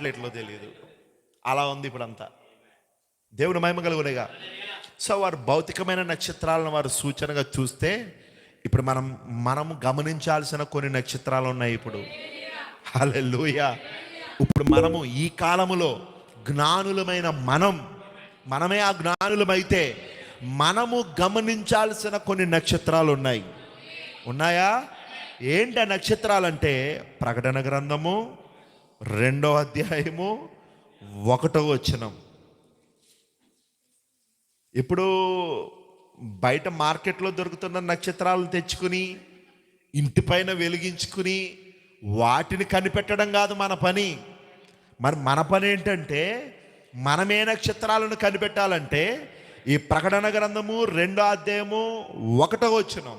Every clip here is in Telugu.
పట్టలేట్లో తెలియదు. అలా ఉంది ఇప్పుడంతా. దేవుని మహిమ కలుగునేగా. సో వారు భౌతికమైన నక్షత్రాలను వారు సూచనగా చూస్తే, ఇప్పుడు మనము గమనించాల్సిన కొన్ని నక్షత్రాలు ఉన్నాయి ఇప్పుడు. హల్లెలూయా. ఇప్పుడు మనము ఈ కాలములో జ్ఞానులమైన మనమే ఆ జ్ఞానులమైతే మనము గమనించాల్సిన కొన్ని నక్షత్రాలు ఉన్నాయా? ఏంటి ఆ నక్షత్రాలంటే, ప్రకటన గ్రంథము 2వ అధ్యాయము 1వ వచనం. ఇప్పుడు బయట మార్కెట్లో దొరుకుతున్న నక్షత్రాలు తెచ్చుకుని ఇంటిపైన వెలిగించుకుని వాటిని కనిపెట్టడం కాదు మన పని. మరి మన పని ఏంటంటే, మనమే నక్షత్రాలను కనిపెట్టాలంటే ఈ ప్రకటన గ్రంథము 2వ అధ్యాయము 1వ వచనం.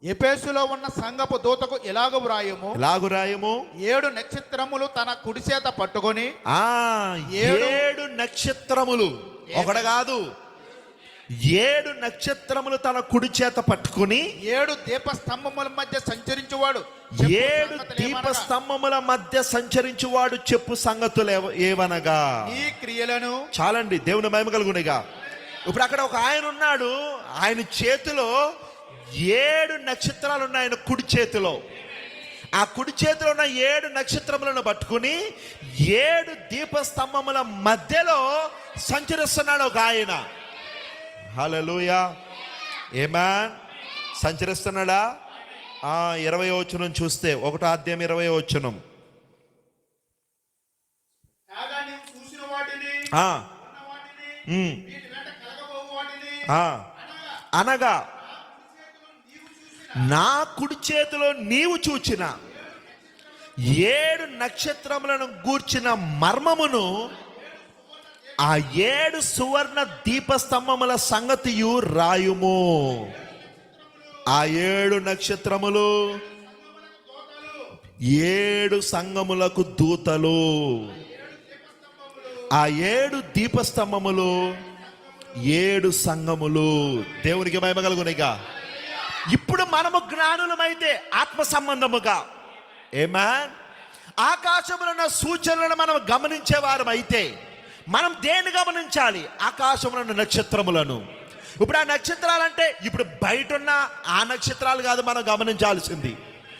ఎఫెసులో ఉన్న సంఘపు దూతకు ఎలాగు వ్రాయము 7 నక్షత్రములు తన కుడి చేత పట్టుకొని. 7 నక్షత్రములు, ఒకటి కాదు, 7 నక్షత్రములు తన కుడి చేత పట్టుకుని 7 దీపస్తంభముల మధ్య సంచరించువాడు 7 దీపస్తంభముల మధ్య సంచరించువాడు చెప్పు సంగతులు ఏవనగా ఈ క్రియలను. చాలండి, దేవుని మహిమ కలుగునిగా. ఇప్పుడు అక్కడ ఒక ఆయన ఉన్నాడు, ఆయన చేతిలో 7 నక్షత్రాలు ఉన్నాయి. ఆయన కుడి చేతిలో, ఆ కుడి చేతిలో ఉన్న 7 నక్షత్రములను పట్టుకుని 7 దీపస్తంభముల మధ్యలో సంచరిస్తున్నాడు ఒక ఆయన. హల్లెలూయా, ఆమేన్. సంచరిస్తున్నాడా? 20వ వచనం చూస్తే, 1వ అధ్యాయం 20వ వచనం. అనగా నా కుడి చేతిలో నీవు చూచిన 7 నక్షత్రములను గూర్చిన మర్మమును, ఆ 7 సువర్ణ దీపస్తంభముల సంగతియు రాయుము. ఆ 7 నక్షత్రములు 7 సంఘములకు దూతలు, ఆ 7 దీపస్తంభములు 7 సంఘములు. దేవునికి మహిమ కలుగునిగా. ఇప్పుడు మనము జ్ఞానులమైతే ఆత్మ సంబంధముగా, ఆమేన్, ఆకాశంలో ఉన్న సూచనలను మనం గమనించేవారం అయితే మనం దేన్ని గమనించాలి? ఆకాశంలో ఉన్న నక్షత్రములను. ఇప్పుడు ఆ నక్షత్రాలంటే ఇప్పుడు బయట ఉన్న ఆ నక్షత్రాలు కాదు మనం గమనించాల్సింది.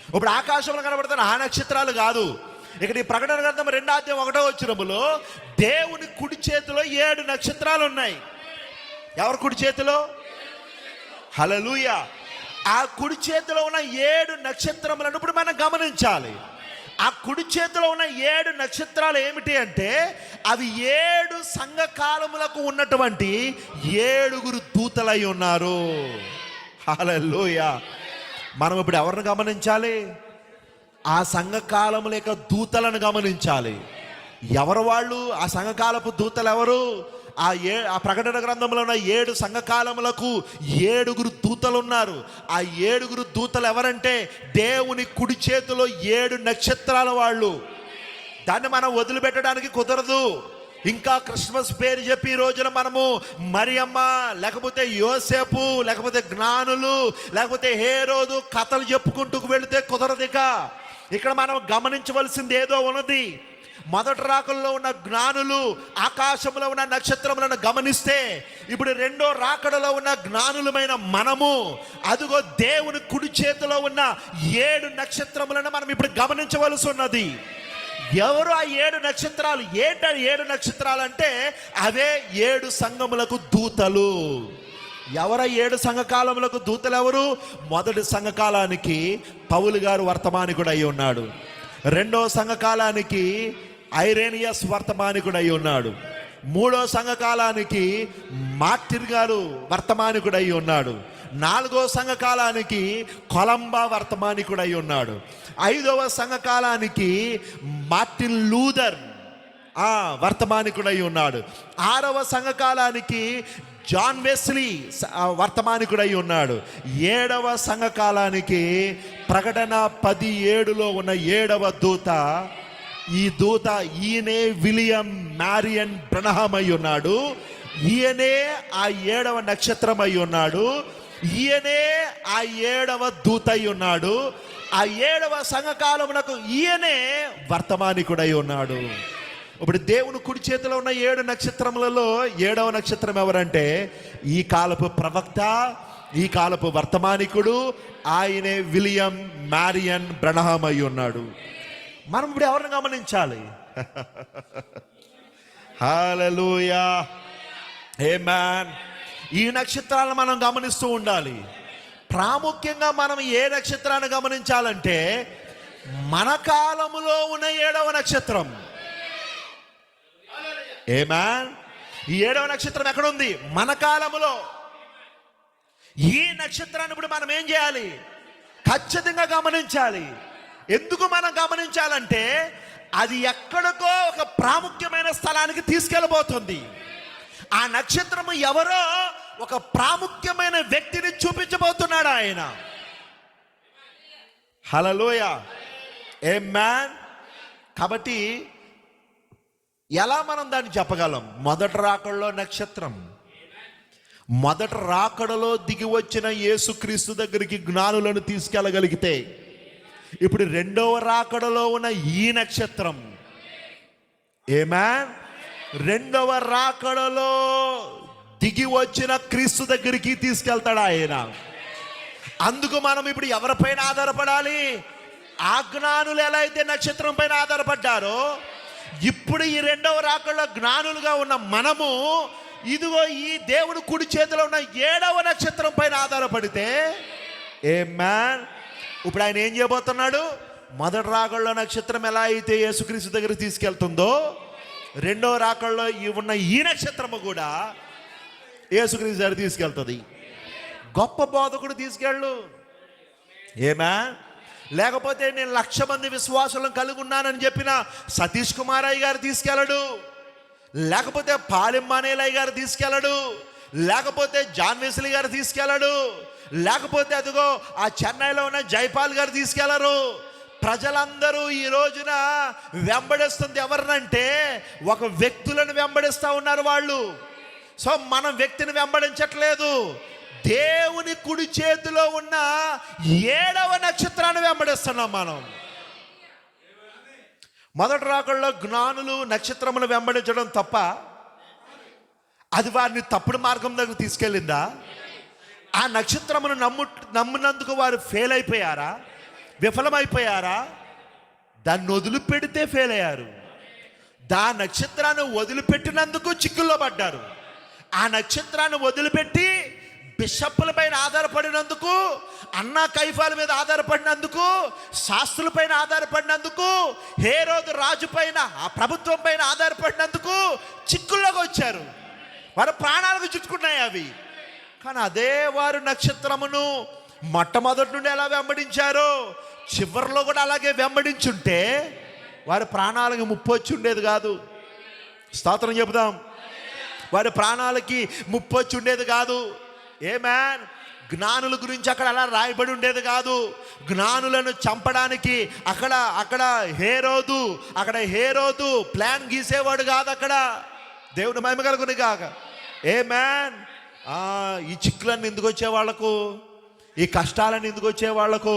ఇప్పుడు ఆకాశంలో కనబడుతున్న ఆ నక్షత్రాలు కాదు. ఇక్కడ ఈ ప్రకటన గ్రంథం 2వ అధ్యాయం 1వ వచనములో దేవుని కుడి చేతిలో 7 నక్షత్రాలు ఉన్నాయి. ఎవరి కుడి చేతిలో? హల్లెలూయా. ఆ కుడి చేతిలో ఉన్న 7 నక్షత్రములను ఇప్పుడు మనం గమనించాలి. ఆ కుడి చేతిలో ఉన్న 7 నక్షత్రాలు ఏమిటి అంటే, అవి 7 సంఘకాలములకు ఉన్నటువంటి 7 దూతలై ఉన్నారు. హల్లెలూయా. మనం ఇప్పుడు ఎవరిని గమనించాలి? ఆ సంఘకాలముల యొక్క దూతలను గమనించాలి. ఎవరు వాళ్ళు? ఆ సంఘకాలపు దూతలు ఎవరు? ఆ ప్రకటన గ్రంథంలో ఉన్న 7 సంఘకాలములకు 7 దూతలు ఉన్నారు. ఆ 7 దూతలు ఎవరంటే, దేవుని కుడి చేతిలో 7 నక్షత్రాల వాళ్ళు. దాన్ని మనం వదిలిపెట్టడానికి కుదరదు. ఇంకా క్రిస్మస్ పేరు చెప్పి ఈ రోజున మనము మరియమ్మ, లేకపోతే యోసేపు, లేకపోతే జ్ఞానులు, లేకపోతే హేరోదు కథలు చెప్పుకుంటూ వెళితే కుదరదు. ఇక్కడ మనం గమనించవలసింది ఏదో ఉన్నది. మొదటి రాకల్లో ఉన్న జ్ఞానులు ఆకాశంలో ఉన్న నక్షత్రములను గమనిస్తే, ఇప్పుడు 2వ రాకడలో ఉన్న జ్ఞానులమైన మనము అదిగో దేవుని కుడి చేతిలో ఉన్న 7 నక్షత్రములను మనం ఇప్పుడు గమనించవలసి ఉన్నది. ఎవరు ఆ 7 నక్షత్రాలు? ఏంటి 7 నక్షత్రాలు అంటే, అవే 7 సంఘములకు దూతలు. ఎవరు 7 సంఘకాలములకు దూతలు? ఎవరు? మొదటి సంఘకాలానికి పౌలు గారు వర్తమానికుడు అయి ఉన్నాడు. 2వ సంఘకాలానికి ఐరేనియస్ వర్తమానికుడు అయి ఉన్నాడు. 3వ సంఘకాలానికి మార్టిన్ గారు వర్తమానికుడు అయి ఉన్నాడు. 4వ సంఘకాలానికి కొలంబా వర్తమానికుడు అయి ఉన్నాడు. 5వ సంఘకాలానికి మార్టిన్ లూథర్ వర్తమానికుడు అయి ఉన్నాడు. 6వ సంఘకాలానికి జాన్ వెస్లీ వర్తమానికుడు అయి ఉన్నాడు. 7వ సంఘకాలానికి ప్రకటన 17లో ఉన్న 7వ దూత, ఈ దూత ఈయనే విలియం మ్యారియన్ బ్రనహాం అయి ఉన్నాడు. ఈయనే ఆ 7వ నక్షత్రం అయి ఉన్నాడు. ఈయనే ఆ 7వ దూత అయి ఉన్నాడు. ఆ 7వ సంఘకాలమునకు ఈయనే వర్తమానికుడై ఉన్నాడు. ఇప్పుడు దేవుని కుడి చేతిలో ఉన్న 7 నక్షత్రములలో 7వ నక్షత్రం ఎవరంటే ఈ కాలపు ప్రవక్త, ఈ కాలపు వర్తమానికుడు, ఆయనే విలియం మ్యారియన్ బ్రనహాం అయి ఉన్నాడు. మనం ఇప్పుడు ఎవరిని గమనించాలి? హల్లెలూయా, ఆమేన్. ఈ నక్షత్రాలను మనం గమనిస్తూ ఉండాలి. ప్రాముఖ్యంగా మనం ఏ నక్షత్రాన్ని గమనించాలంటే మన కాలములో ఉన్న 7వ నక్షత్రం. ఆమేన్. ఈ 7వ నక్షత్రం ఎక్కడుంది? మన కాలములో. ఈ నక్షత్రాన్ని ఇప్పుడు మనం ఏం చేయాలి? ఖచ్చితంగా గమనించాలి. ఎందుకు మనం గమనించాలంటే అది ఎక్కడికో ఒక ప్రాముఖ్యమైన స్థలానికి తీసుకెళ్ళబోతుంది. ఆ నక్షత్రము ఎవరో ఒక ప్రాముఖ్యమైన వ్యక్తిని చూపించబోతున్నాడు ఆయన. హల్లెలూయా, ఆమేన్. కాబట్టి ఎలా మనం దాన్ని చెప్పగలం? మొదటి రాకడలో నక్షత్రం, మొదటి రాకడలో దిగి వచ్చిన యేసుక్రీస్తు దగ్గరికి జ్ఞానులను తీసుకెళ్ళగలిగితే, ఇప్పుడు రెండవ రాకడలో ఉన్న ఈ నక్షత్రం, ఆమేన్, రెండవ రాకడలో దిగి వచ్చిన క్రీస్తు దగ్గరికి తీసుకెళ్తాడు ఆయన. అందుకు మనం ఇప్పుడు ఎవరిపైన ఆధారపడాలి? ఆ జ్ఞానులు ఎలా అయితే నక్షత్రం పైన ఆధారపడ్డారో, ఇప్పుడు ఈ రెండవ రాకడలో జ్ఞానులుగా ఉన్న మనము ఇదిగో ఈ దేవుడు కుడి చేతిలో ఉన్న 7వ నక్షత్రం పైన ఆధారపడితే, ఆమేన్, ఇప్పుడు ఆయన ఏం చేయబోతున్నాడు? మొదటి రాకడలో నక్షత్రం ఎలా అయితే యేసుక్రీస్తు దగ్గరికి తీసుకెళ్తుందో, రెండవ రాకడలో ఉన్న ఈ నక్షత్రము కూడా యేసుక్రీస్తు దగ్గర తీసుకెళ్తుంది. గొప్ప బోధకుడు తీసుకెళ్ళు, ఆమేన్. లేకపోతే నేను 1,00,000 మంది విశ్వాసులను కలిగి ఉన్నానని చెప్పిన సతీష్ కుమార్ అయ్య గారు తీసుకెళ్ళడు, లేకపోతే పాలెం మానేలయ్య గారు తీసుకెళ్ళడు, లేకపోతే జాన్ వెస్లీ గారు తీసుకెళ్ళడు, లేకపోతే అదిగో ఆ చెన్నైలో ఉన్న జైపాల్ గారు తీసుకెళ్లరు. ప్రజలందరూ ఈ రోజున వెంబడిస్తుంది ఎవరినంటే ఒక వ్యక్తులను వెంబడిస్తూ ఉన్నారు వాళ్ళు. సో మనం వ్యక్తిని వెంబడించట్లేదు, దేవుని కుడి చేతిలో ఉన్న 7వ నక్షత్రాన్ని వెంబడిస్తున్నాం మనం. మొదటి రాకడలో జ్ఞానులు నక్షత్రమును వెంబడించడం తప్ప అది వారిని తప్పుడు మార్గం దగ్గర తీసుకెళ్ళిందా? ఆ నక్షత్రమును నమ్మినందుకు వారు ఫెయిల్ అయిపోయారా? విఫలమైపోయారా? దాన్ని వదిలిపెడితే ఫెయిల్ అయ్యారు. దా నక్షత్రాన్ని వదిలిపెట్టినందుకు చిక్కుల్లో పడ్డారు. ఆ నక్షత్రాన్ని వదిలిపెట్టి బిషప్పుల పైన ఆధారపడినందుకు, అన్నా కైఫాల మీద ఆధారపడినందుకు, శాస్త్రుల పైన ఆధారపడినందుకు, హేరోదు రాజు పైన, ఆ ప్రభుత్వం పైన ఆధారపడినందుకు చిక్కుల్లోకి వచ్చారు. వారి ప్రాణాలకు చుట్టుకున్నాయి అవి. కానీ అదే వారు నక్షత్రమును మొట్టమొదటి నుండి ఎలా వెంబడించారో చివరిలో కూడా అలాగే వెంబడించుంటే వారి ప్రాణాలకు ముప్పు వచ్చి ఉండేది కాదు. స్తోత్రం చెబుదాం. వారి ప్రాణాలకి ముప్పు వచ్చి ఉండేది కాదు. ఆమేన్. జ్ఞానుల గురించి అక్కడ అలా రాయబడి ఉండేది కాదు. జ్ఞానులను చంపడానికి అక్కడ హేరోదు ప్లాన్ గీసేవాడు కాదు. అక్కడ దేవుని మహిమ కలుగును గాక. ఆమేన్. ఈ చిక్కులన్నీ ఎందుకు వచ్చే వాళ్లకు, ఈ కష్టాలన్నీ ఎందుకు వచ్చే వాళ్లకు?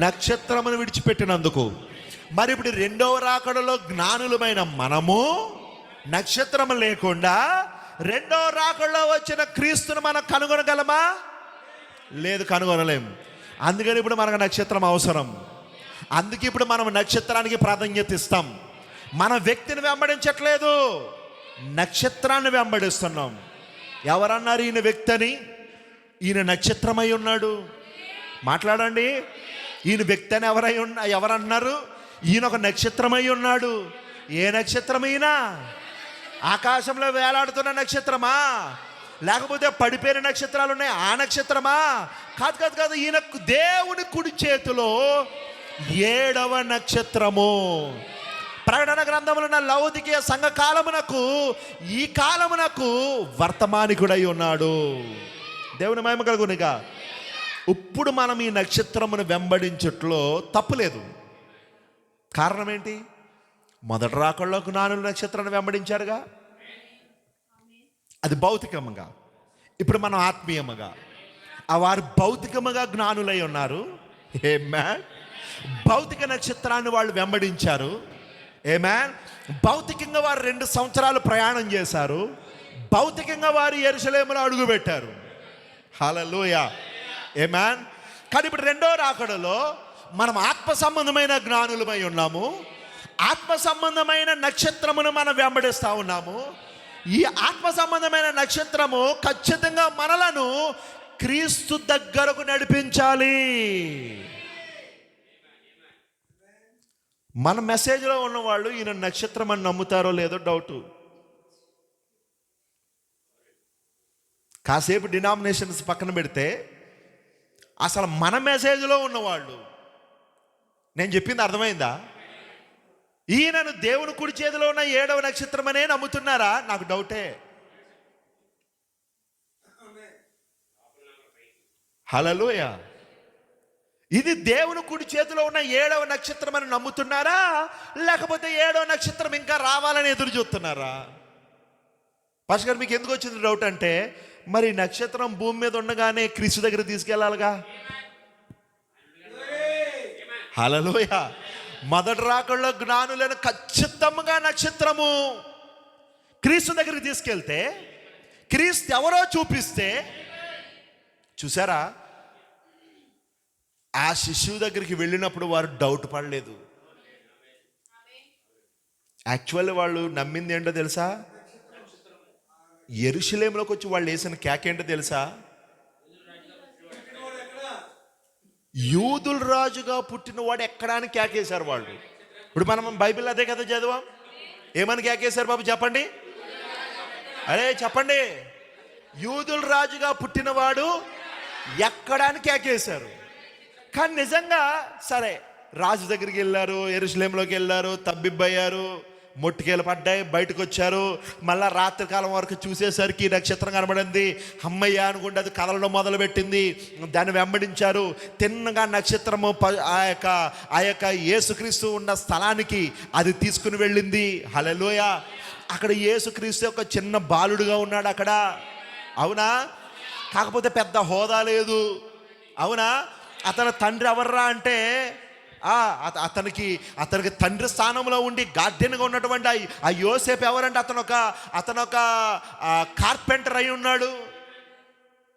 నక్షత్రమును విడిచిపెట్టినందుకు. మరి ఇప్పుడు రెండవ రాకడలో జ్ఞానులమైన మనము నక్షత్రము లేకుండా రెండవ రాకడలో వచ్చిన క్రీస్తును మనం కనుగొనగలమా? లేదు, కనుగొనలేము. అందుకని ఇప్పుడు మనకు నక్షత్రం అవసరం. అందుకే ఇప్పుడు మనం నక్షత్రానికి ప్రాధాన్యత ఇస్తాం. మన వ్యక్తిని వెంబడించట్లేదు, నక్షత్రాన్ని వెంబడిస్తున్నాం. ఎవరన్నారు ఈయన వ్యక్తి అని? ఈయన నక్షత్రమై ఉన్నాడు. మాట్లాడండి. ఈయన వ్యక్తి అని ఎవరన్నారు? ఈయన ఒక నక్షత్రమై ఉన్నాడు. ఏ నక్షత్రం ఈయన? ఆకాశంలో వేలాడుతున్న నక్షత్రమా? లేకపోతే పడిపోయిన నక్షత్రాలు ఉన్నాయి ఆ నక్షత్రమా? కాదు కాదు కాదు. ఈయన దేవుని కుడి చేతిలో 7వ నక్షత్రము. ప్రకటన గ్రంథములో ఉన్న లౌదికీయ సంఘ కాలమునకు, ఈ కాలమునకు వర్తమానికుడై ఉన్నాడు. దేవుని మహిమ కలుగునిగా. ఇప్పుడు మనం ఈ నక్షత్రమును వెంబడించట్లో తప్పులేదు. కారణం ఏంటి? మొదటి రాకడలో జ్ఞానులు నక్షత్రాన్ని వెంబడించారుగా, అది భౌతికముగా. ఇప్పుడు మనం ఆత్మీయముగా, వారు భౌతికముగా జ్ఞానులై ఉన్నారు. ఆమేన్. భౌతిక నక్షత్రాన్ని వాళ్ళు వెంబడించారు. ఆమేన్. భౌతికంగా వారు 2 సంవత్సరాలు ప్రయాణం చేశారు. భౌతికంగా వారు యెరూషలేములో అడుగుపెట్టారు. హల్లెలూయా. ఆమేన్. కానీ ఇప్పుడు రెండో రాకడలో మనం ఆత్మ సంబంధమైన జ్ఞానులమై ఉన్నాము. ఆత్మ సంబంధమైన నక్షత్రమును మనం వెంబడిస్తూ ఉన్నాము. ఈ ఆత్మ సంబంధమైన నక్షత్రము ఖచ్చితంగా మనలను క్రీస్తు దగ్గరకు నడిపించాలి. మన మెసేజ్లో ఉన్నవాళ్ళు ఈయన నక్షత్రం అని నమ్ముతారో లేదో డౌటు. కాసేపు డినామినేషన్స్ పక్కన పెడితే అసలు మన మెసేజ్లో ఉన్నవాళ్ళు, నేను చెప్పింది అర్థమైందా? ఈయనను దేవుని కుడి చేతిలో ఉన్న 7వ నక్షత్రం అనే నమ్ముతున్నారా? నాకు డౌటే. హల్లెలూయా. ఇది దేవుని కుడి చేతిలో ఉన్న 7వ నక్షత్రం అని నమ్ముతున్నారా, లేకపోతే 7వ నక్షత్రం ఇంకా రావాలని ఎదురు చూస్తున్నారా? పాస్టర్ గారు మీకు ఎందుకు వచ్చింది డౌట్ అంటే, మరి నక్షత్రం భూమి మీద ఉండగానే క్రీస్తు దగ్గర తీసుకెళ్ళాలిగా. హల్లెలూయా. మొదటి రాకడలో జ్ఞానులను ఖచ్చితంగా నక్షత్రము క్రీస్తు దగ్గరికి తీసుకెళ్తే, క్రీస్తు ఎవరో చూపిస్తే, చూసారా, ఆ శిశువు దగ్గరికి వెళ్ళినప్పుడు వారు డౌట్ పడలేదు. యాక్చువల్లీ వాళ్ళు నమ్మింది ఏంటో తెలుసా? యెరూషలేములోకి వచ్చి వాళ్ళు వేసిన కేక ఏంటో తెలుసా? యూదుల రాజుగా పుట్టినవాడు ఎక్కడా అని కేకేశారు వాళ్ళు. ఇప్పుడు మనం బైబిల్ అదే కదా చదివాం. ఏమని కేకేశారు బాబు చెప్పండి? అరే చెప్పండి. యూదుల రాజుగా పుట్టినవాడు ఎక్కడా అని కేకేశారు. కానీ నిజంగా సరే, రాజు దగ్గరికి వెళ్ళారు, యెరూషలేములోకి వెళ్ళారు, తబ్బిబ్బయ్యారు, మొట్టికేలు పడ్డాయి, బయటకు వచ్చారు. మళ్ళీ రాత్రికాలం వరకు చూసేసరికి నక్షత్రం కనబడింది. అమ్మయ్య అనుకుంటే అది కదలడం మొదలుపెట్టింది. దాన్ని వెంబడించారు. తిన్నగా నక్షత్రము ఆ యొక్క యేసుక్రీస్తు ఉన్న స్థలానికి అది తీసుకుని వెళ్ళింది. హల్లెలూయా. అక్కడ యేసుక్రీస్తు ఒక చిన్న బాలుడుగా ఉన్నాడు అక్కడ. అవునా? కాకపోతే పెద్ద హోదా లేదు. అవునా? అతని తండ్రి ఎవర్రా అంటే, అతనికి తండ్రి స్థానంలో ఉండి గార్డెన్గా ఉన్నటువంటి ఆ యోసేపు ఎవరంటే అతను ఒక కార్పెంటర్ అయి ఉన్నాడు,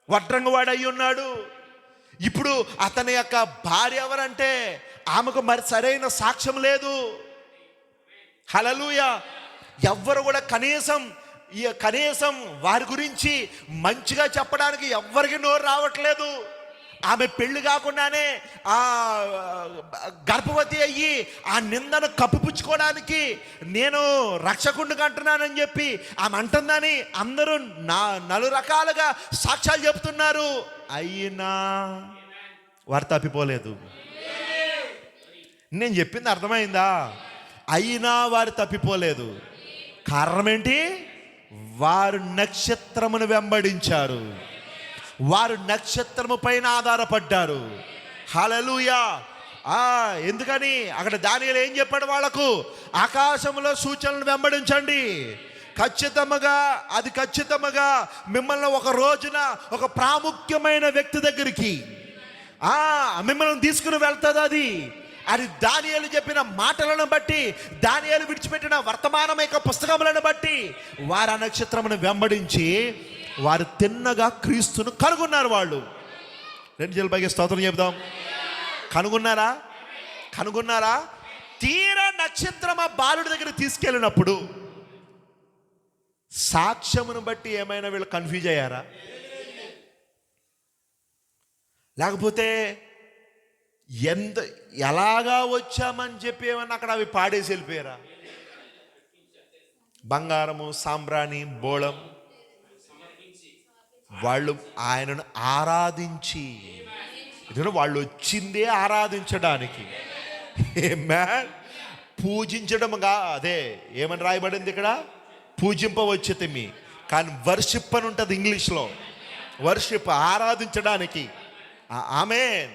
వడ్రంగవాడు అయి ఉన్నాడు. ఇప్పుడు అతని యొక్క భార్య ఎవరంటే ఆమెకు మరి సరైన సాక్ష్యం లేదు. హల్లెలూయా. ఎవ్వరు కూడా కనీసం వారి గురించి మంచిగా చెప్పడానికి ఎవ్వరికి నోరు రావట్లేదు. ఆమె పెళ్లి కాకుండానే గర్భవతి అయ్యి ఆ నిందను కప్పిపుచ్చుకోవడానికి నేను రక్షకుడిని అంటున్నానని చెప్పి ఆమె అంటుందని అందరూ నలు రకాలుగా సాక్ష్యాలు చెప్తున్నారు. అయినా వారు తప్పిపోలేదు. నేను చెప్పింది అర్థమైందా? అయినా వారు తప్పిపోలేదు. కారణం ఏంటి? వారు నక్షత్రమును వెంబడించారు. వారు నక్షత్రము పైన ఆధారపడ్డారు. హల్లెలూయా. ఎందుకని అక్కడ దానియేలు ఏం చెప్పాడు వాళ్లకు? ఆకాశంలో సూచనలు వెంబడించండి, ఖచ్చితంగా మిమ్మల్ని ఒక రోజున ఒక ప్రాముఖ్యమైన వ్యక్తి దగ్గరికి మిమ్మల్ని తీసుకుని వెళ్తుంది. అది దానియేలు చెప్పిన మాటలను బట్టి, దానియేలు విడిచిపెట్టిన వర్తమానమైన పుస్తకములను బట్టి వారు ఆ నక్షత్రమును వెంబడించి వారు తిన్నగా క్రీస్తును కనుగొన్నారు. వాళ్ళు 2 చేతుల పైకి స్తోత్రం చెప్దాం. కనుగొన్నారా? తీరా నక్షత్రం ఆ బాలుడి దగ్గర తీసుకెళ్ళినప్పుడు సాక్ష్యమును బట్టి ఏమైనా వీళ్ళు కన్ఫ్యూజ్ అయ్యారా? లేకపోతే ఎలాగా వచ్చామని చెప్పి ఏమన్నా అక్కడ అవి పాడేసి వెళ్ళిపోయారా? బంగారము, సాంబ్రాణి, బోళం వాళ్ళు ఆయనను ఆరాధించి, వాళ్ళు వచ్చిందే ఆరాధించడానికి, పూజించడముగా. అదే ఏమని రాయబడింది ఇక్కడ? పూజింపవచ్చితిమి. కానీ వర్షిప్ అని ఉంటుంది ఇంగ్లీష్లో. వర్షిప్, ఆరాధించడానికి. ఆమేన్.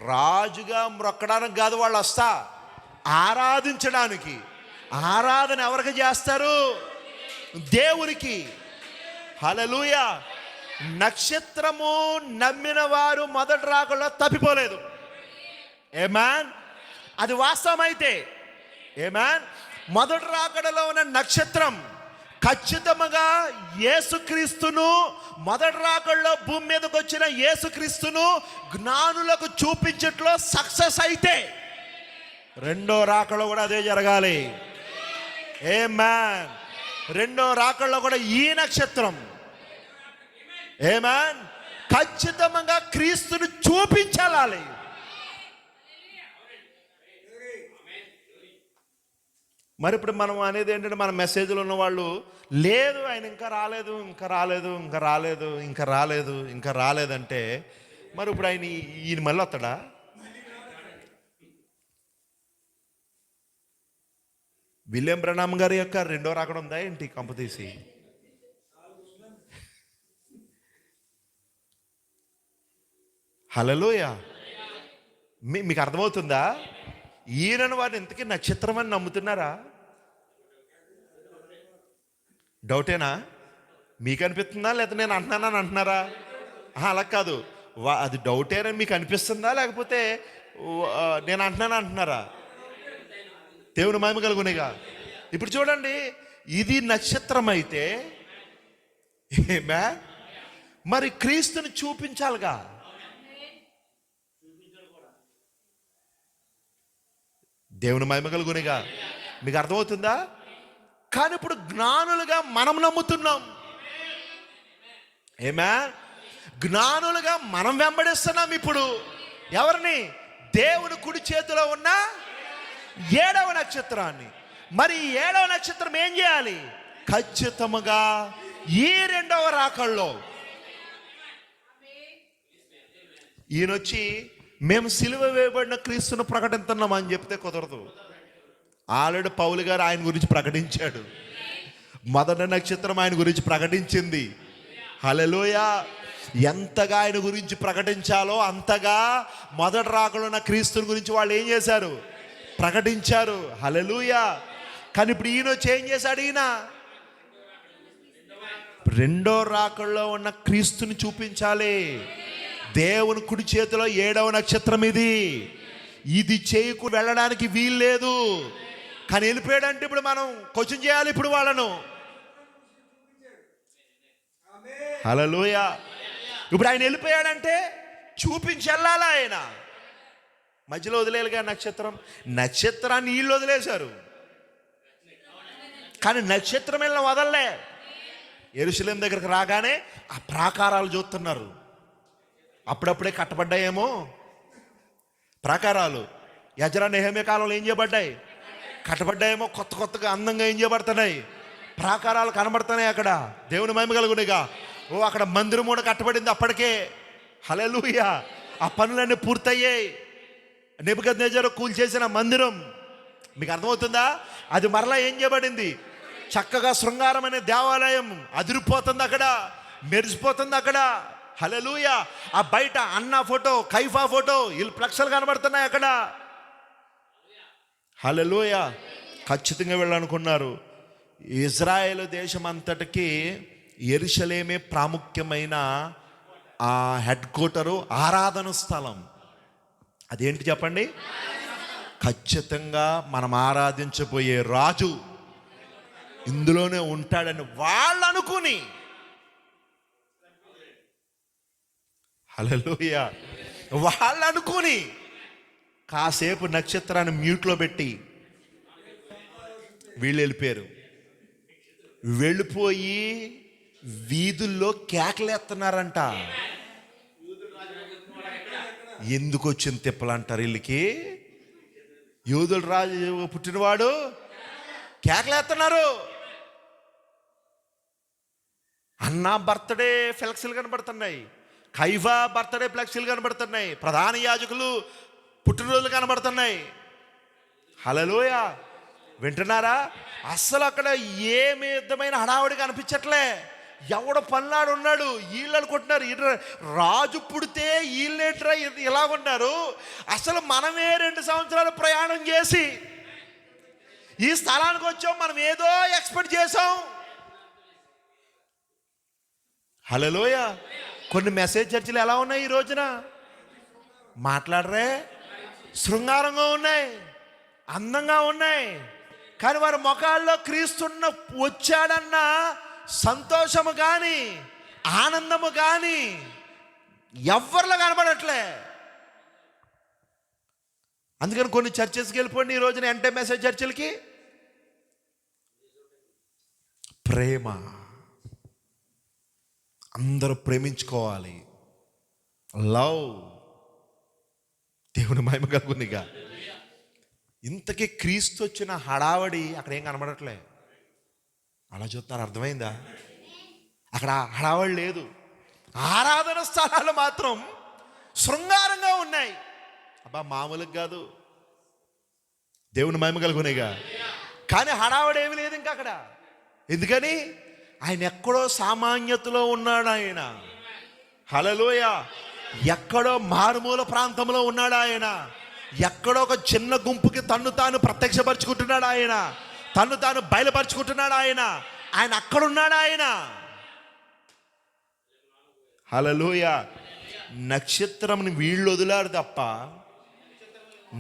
రాజుగా మొక్కడానికి కాదు వాళ్ళు వస్తా, ఆరాధించడానికి. ఆరాధన ఎవరికి చేస్తారు? దేవునికి. హల్లెలూయా. నక్షత్రము నమ్మిన వారు మొదటి రాకడలో తప్పిపోలేదు. ఆమేన్. అది వాస్తవమైతే ఆమేన్, మొదటి రాకడలో ఉన్న నక్షత్రం ఖచ్చితంగా యేసుక్రీస్తును, మొదటి రాకడలో భూమి మీదకి వచ్చిన యేసుక్రీస్తును జ్ఞానులకు చూపించట్లో సక్సెస్ అయితే రెండో రాకడలో కూడా అదే జరగాలి. ఆమేన్. రెండో రాకడలో కూడా ఈ నక్షత్రం ఆమేన్ ఖచ్చితంగా క్రీస్తును చూపించాలి. మరి ఇప్పుడు మనం అనేది ఏంటంటే, మన మెసేజ్లో ఉన్న వాళ్ళు లేదు ఆయన ఇంకా రాలేదు, ఇంకా రాలేదు, ఇంకా రాలేదు, ఇంకా రాలేదు, ఇంకా రాలేదంటే మరి ఇప్పుడు ఈయన మళ్ళీ వస్తాడా? విలియం బ్రనామ్ గారి యొక్క రెండో రాకడ ఉందా ఏంటి కంపతీసి? హల్లెలూయా. మీకు అర్థమవుతుందా? ఈయనను వారిని ఇంతకీ నక్షత్రం అని నమ్ముతున్నారా? డౌటేనా? మీకు అనిపిస్తుందా లేదా నేను అంటున్నానని అంటున్నారా? అలా కాదు, అది డౌటేనని మీకు అనిపిస్తుందా లేకపోతే నేను అంటున్నారా? దేవుని మహిమ కలుగునేగా. ఇప్పుడు చూడండి, ఇది నక్షత్రం అయితే మరి క్రీస్తుని చూపించాలిగా. దేవుని మహిమ కలుగునేగా. మీకు అర్థమవుతుందా? కానీ ఇప్పుడు జ్ఞానులుగా మనం నమ్ముతున్నాం. జ్ఞానులుగా మనం వెంబడిస్తున్నాం ఇప్పుడు ఎవరిని? దేవుని కుడి చేతిలో ఉన్న 7వ నక్షత్రాన్ని. మరి 7వ నక్షత్రం ఏం చేయాలి? ఖచ్చితంగా ఈ రెండవ రాకల్లో ఈయనొచ్చి మేము సిలువ వేయబడిన క్రీస్తును ప్రకటిస్తున్నాం అని చెప్తే కుదరదు. ఆల్రెడీ పౌలు గారు ఆయన గురించి ప్రకటించాడు. మొదటి నక్షత్రం ఆయన గురించి ప్రకటించింది. హల్లెలూయా. ఎంతగా ఆయన గురించి ప్రకటించాలో అంతగా మొదటి రాకలున్న క్రీస్తుని గురించి వాళ్ళు ఏం చేశారు? ప్రకటించారు. హల్లెలూయా. కానీ ఇప్పుడు ఈయన వచ్చి ఏం చేశాడు? ఈయన రెండో రాకల్లో ఉన్న క్రీస్తుని చూపించాలి. దేవుని కుడి చేతిలో 7వ నక్షత్రం ఇది చేయకు వెళ్ళడానికి వీలు లేదు. కానీ వెళ్ళిపోయాడంటే ఇప్పుడు మనం క్వశ్చన్ చేయాలి ఇప్పుడు వాళ్ళను. హల్లెలూయా. ఇప్పుడు ఆయన వెళ్ళిపోయాడంటే చూపించి వెళ్ళాలా? ఆయన మధ్యలో వదిలేలుగా నక్షత్రాన్ని వీళ్ళు వదిలేశారు. కానీ నక్షత్రం వెళ్ళిన వదలలే. యెరూషలేము దగ్గరకు రాగానే ఆ ప్రాకారాలు చూస్తున్నారు. అప్పుడప్పుడే కట్టబడ్డాయేమో ప్రాకారాలు. యెజ్రా నెహెమ్యా కాలంలో ఏం చేయబడ్డాయి? కట్టబడ్డాయేమో. కొత్తగా అందంగా ఏం చేయబడుతున్నాయి? ప్రాకారాలు కనబడుతున్నాయి అక్కడ. దేవుని మహిమ కలుగునిగా. అక్కడ మందిరం కూడా కట్టబడింది అప్పటికే. హల్లెలూయా. ఆ పనులన్నీ పూర్తయ్యాయి. నెబుకద్నెజరు కూల్చేసిన మందిరం మీకు అర్థమవుతుందా? అది మరలా ఏం చేయబడింది? చక్కగా శృంగారం అనే దేవాలయం అదిరిపోతుంది అక్కడ, మెరిసిపోతుంది అక్కడ. హల్లెలూయా. ఆ బయట అన్న ఫోటో, కైఫా ఫోటో, వీళ్ళు ఫ్లెక్స్లు కనబడుతున్నాయి అక్కడ. హల్లెలూయా. ఖచ్చితంగా వెళ్ళాలనుకున్నారు. ఇజ్రాయేల్ దేశం అంతటికి యెరూషలేమే ప్రాముఖ్యమైన ఆ హెడ్ క్వార్టరు, ఆరాధన స్థలం. అదేంటి చెప్పండి? ఖచ్చితంగా మనం ఆరాధించబోయే రాజు ఇందులోనే ఉంటాడని వాళ్ళు అనుకుని, హల్లెలూయా, వాళ్ళు అనుకుని కాసేపు నక్షత్రాన్ని మ్యూట్లో పెట్టి వీళ్ళు వెళ్ళిపోయారు. వెళ్ళిపోయి వీధుల్లో కేకలేస్తున్నారంట. ఎందుకు వచ్చిన తిప్పలంటారు వీళ్ళకి? యూదుల రాజు పుట్టినవాడు కేకలేస్తున్నారు. అన్నా బర్త్డే ఫ్లెక్సీలు కనబడుతున్నాయి, కైఫా బర్త్డే ఫ్లెక్సీలు కనబడుతున్నాయి, ప్రధాన యాజకులు పుట్టినరోజులు కనబడుతున్నాయి. హల్లెలూయా. వింటున్నారా? అస్సలు అక్కడ ఏమి విధమైన హడావుడి కనిపించట్లే. ఎవడ పల్నాడు ఉన్నాడు. వీళ్ళు అనుకుంటున్నారు రాజు పుడితే వీళ్ళేంట్రా ఇలా ఉన్నారు. అసలు మనమే 2 సంవత్సరాలు ప్రయాణం చేసి ఈ స్థలానికి వచ్చాం, మనం ఏదో ఎక్స్పెక్ట్ చేసాం. హల్లెలూయా. కొన్ని మెసేజ్ చర్చలు ఎలా ఉన్నాయి ఈ రోజున? మాట్లాడరే, శృంగారంగా ఉన్నాయి. అందంగా ఉన్నాయి, కానీ వారి ముఖాల్లో క్రీస్తున్న వచ్చాడన్న సంతోషము కానీ ఆనందము కానీ ఎవ్వరిలో కనబడట్లే. అందుకని కొన్ని చర్చెస్కి వెళ్ళిపోండి ఈ రోజున ఎంటే మెసేజ్ చర్చిలకి. ప్రేమ, అందరూ ప్రేమించుకోవాలి, లవ్, దేవుని మహిమ కలుగునిగా. ఇంతకీ క్రీస్తు వచ్చిన హడావడి అక్కడ ఏం కనబడట్లే. అలా చూస్తున్నారు, అర్థమైందా? అక్కడ హడావడి లేదు. ఆరాధన స్థలాలు మాత్రం శృంగారంగా ఉన్నాయి. అబ్బా మామూలుగా కాదు, దేవుని మహిమ కలుగునేగా. కానీ హడావడి ఏమి లేదు ఇంకా అక్కడ. ఎందుకని? ఆయన ఎక్కడో సామాన్యతలో ఉన్నాడు. ఆయన హల్లెలూయ. ఎక్కడో మారుమూల ప్రాంతంలో ఉన్నాడు ఆయన. ఎక్కడో ఒక చిన్న గుంపుకి తన్ను తాను ప్రత్యక్షపరుచుకుంటున్నాడు ఆయన. తన్ను తాను బయలుపరుచుకుంటున్నాడు ఆయన. ఆయన అక్కడున్నాడు ఆయన. హల్లెలూయ. నక్షత్రంని వీళ్ళు వదిలారు తప్ప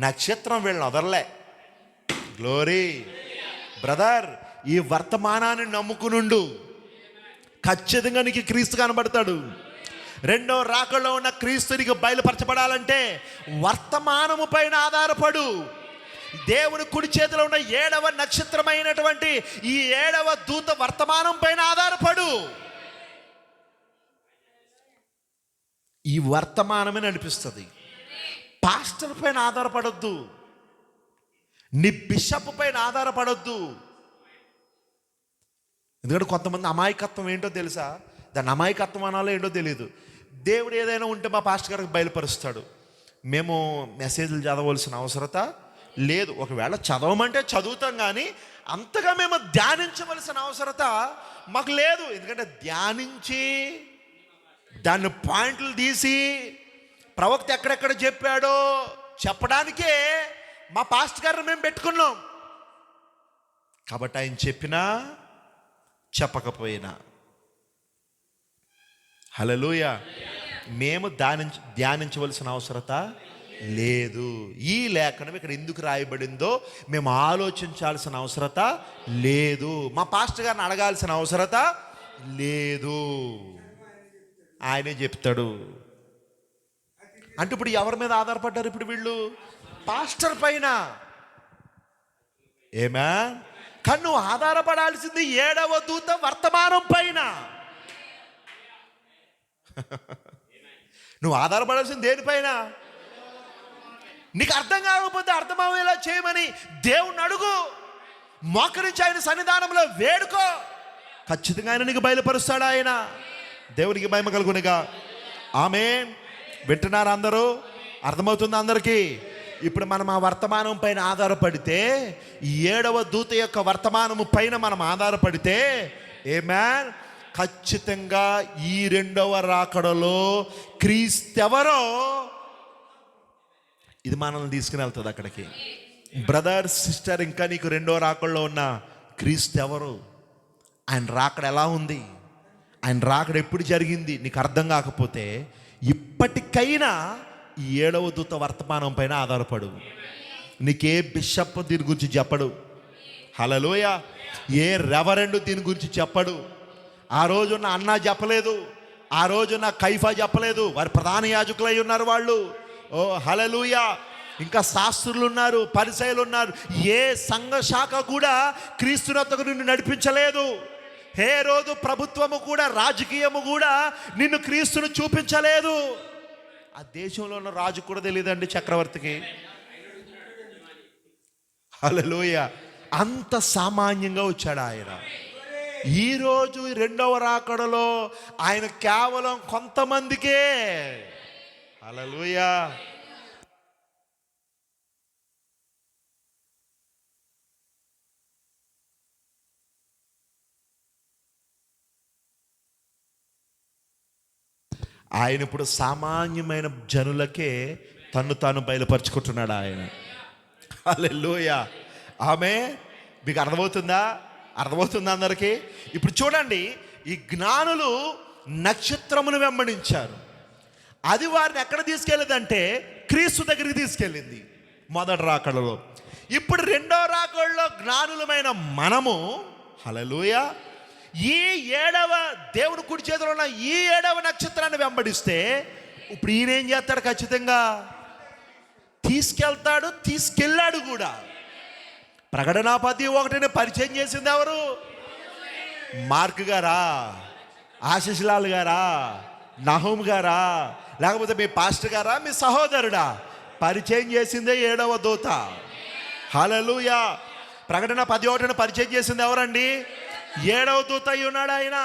నక్షత్రం వీళ్ళని వదలలే. Glory brother. ఈ వర్తమానాన్ని నమ్ముకునుండు, ఖచ్చితంగా నీకు క్రీస్తు కనబడతాడు. రెండో రాకడలో ఉన్న క్రీస్తు నీకు బయలుపరచబడాలంటే వర్తమానము పైన ఆధారపడు. దేవుని కుడి చేతిలో ఉన్న 7వ నక్షత్రమైనటువంటి ఈ 7వ దూత వర్తమానం పైన ఆధారపడు. ఈ వర్తమానమే నడిపిస్తుంది. పాస్టర్ పైన ఆధారపడొద్దు, నీ బిషప్ పైన ఆధారపడొద్దు. ఎందుకంటే కొంతమంది అమాయకత్వం ఏంటో తెలుసా? దాన్ని అమాయకత్వం అనాలో ఏంటో తెలియదు. దేవుడు ఏదైనా ఉంటే మా పాస్టర్ గారికి బయలుపరుస్తాడు. మేము మెసేజ్లు చదవలసిన అవసరత లేదు. ఒకవేళ చదవమంటే చదువుతాం, కానీ అంతగా మేము ధ్యానించవలసిన అవసరత మాకు లేదు. ఎందుకంటే ధ్యానించి దాన్ని పాయింట్లు తీసి ప్రవక్త ఎక్కడెక్కడ చెప్పాడో చెప్పడానికే మా పాస్టర్ గారిని మేము పెట్టుకున్నాం. కాబట్టి ఆయన చెప్పినా చెప్పకపోయినా హల్లెలూయ మేము ధ్యానించవలసిన అవసరత లేదు. ఈ లేఖనం ఇక్కడ ఎందుకు రాయబడిందో మేము ఆలోచించాల్సిన అవసరత లేదు. మా పాస్టర్ గారిని అడగాల్సిన అవసరత లేదు. ఆయనే చెప్తాడు. అంటే ఇప్పుడు ఎవరి మీద ఆధారపడ్డారు? ఇప్పుడు వీళ్ళు పాస్టర్ పైన. ఏమా? కానీ నువ్వు ఆధారపడాల్సింది 7వ దూత వర్తమానం పైన. నువ్వు ఆధారపడాల్సింది దేనిపైన? నీకు అర్థం కాకపోతే అర్థమయ్యేలా చేయమని దేవుణ్ణి అడుగు, మోకరించి ఆయన సన్నిధానంలో వేడుకో. ఖచ్చితంగా ఆయన నీకు బయలుపరుస్తాడు. ఆయన దేవునికి మహిమ కలుగునిగా. ఆమేన్. వింటున్నారు అందరూ? అర్థమవుతుంది అందరికీ? ఇప్పుడు మనం ఆ వర్తమానం పైన ఆధారపడితే, 7వ దూత యొక్క వర్తమానము పైన మనం ఆధారపడితే, ఆమేన్, ఖచ్చితంగా ఈ 2వ రాకడలో క్రీస్తెవరో ఇది మనల్ని తీసుకుని వెళ్తుంది అక్కడికి. బ్రదర్ సిస్టర్, ఇంకా నీకు 2వ రాకడలో ఉన్న క్రీస్తెవరు, ఆయన రాకడ ఎలా ఉంది, ఆయన రాకడ ఎప్పుడు జరిగింది నీకు అర్థం కాకపోతే ఇప్పటికైనా ఈ 7వ దూత వర్తమానం పైన ఆధారపడు. నీకే బిషప్ దీని గురించి చెప్పడు. హల్లెలూయ. ఏ రెవరెండు దీని గురించి చెప్పడు. ఆ రోజున్న అన్నా చెప్పలేదు, ఆ రోజున్న కైఫా చెప్పలేదు. వారు ప్రధాన యాజకులై ఉన్నారు వాళ్ళు. ఓ హల్లెలూయ. ఇంకా శాస్త్రులు ఉన్నారు, పరిసయ్యులు ఉన్నారు. ఏ సంఘ శాఖ కూడా క్రీస్తునొద్దకు నిన్ను నడిపించలేదు. హేరోదు ప్రభుత్వము కూడా, రాజకీయము కూడా నిన్ను క్రీస్తును చూపించలేదు. ఆ దేశంలో ఉన్న రాజు కూడా తెలియదండి చక్రవర్తికి. హల్లెలూయ. అంత సామాన్యంగా వచ్చాడు ఆయన. ఈరోజు 2వ రాకడలో ఆయన కేవలం కొంతమందికే. హల్లెలూయ. ఆయన ఇప్పుడు సామాన్యమైన జనులకే తన్ను తాను బయలుపరుచుకుంటున్నాడు ఆయన. హల్లెలూయ. ఆమె మీకు అర్థమవుతుందా? అర్థమవుతుందా అందరికీ? ఇప్పుడు చూడండి, ఈ జ్ఞానులు నక్షత్రమును వెంబడించారు. అది వారిని ఎక్కడ తీసుకెళ్ళిందంటే క్రీస్తు దగ్గరికి తీసుకెళ్ళింది మొదటి రాకడలో. ఇప్పుడు రెండో రాకడలో జ్ఞానులమైన మనము హల్లెలూయా ఈ 7వ దేవుని కుడి చేతిలో ఉన్న ఈ 7వ నక్షత్రాన్ని వెంబడిస్తే ఇప్పుడు ఈయన ఏం చేస్తాడు? ఖచ్చితంగా తీసుకెళ్ళాడు కూడా. ప్రకటన 10:1 పరిచయం చేసింది ఎవరు? మార్క్ గారా, ఆశీష్ లాల్ గారా, నహూమ్ గారా, లేకపోతే మీ పాస్టర్ గారా, మీ సహోదరుడా? పరిచయం చేసిందే 7వ దూత. హల్లెలూయా. ప్రకటన 10:1 పరిచయం చేసింది ఎవరండి? 7వ దూత అయి ఉన్నాడు ఆయన.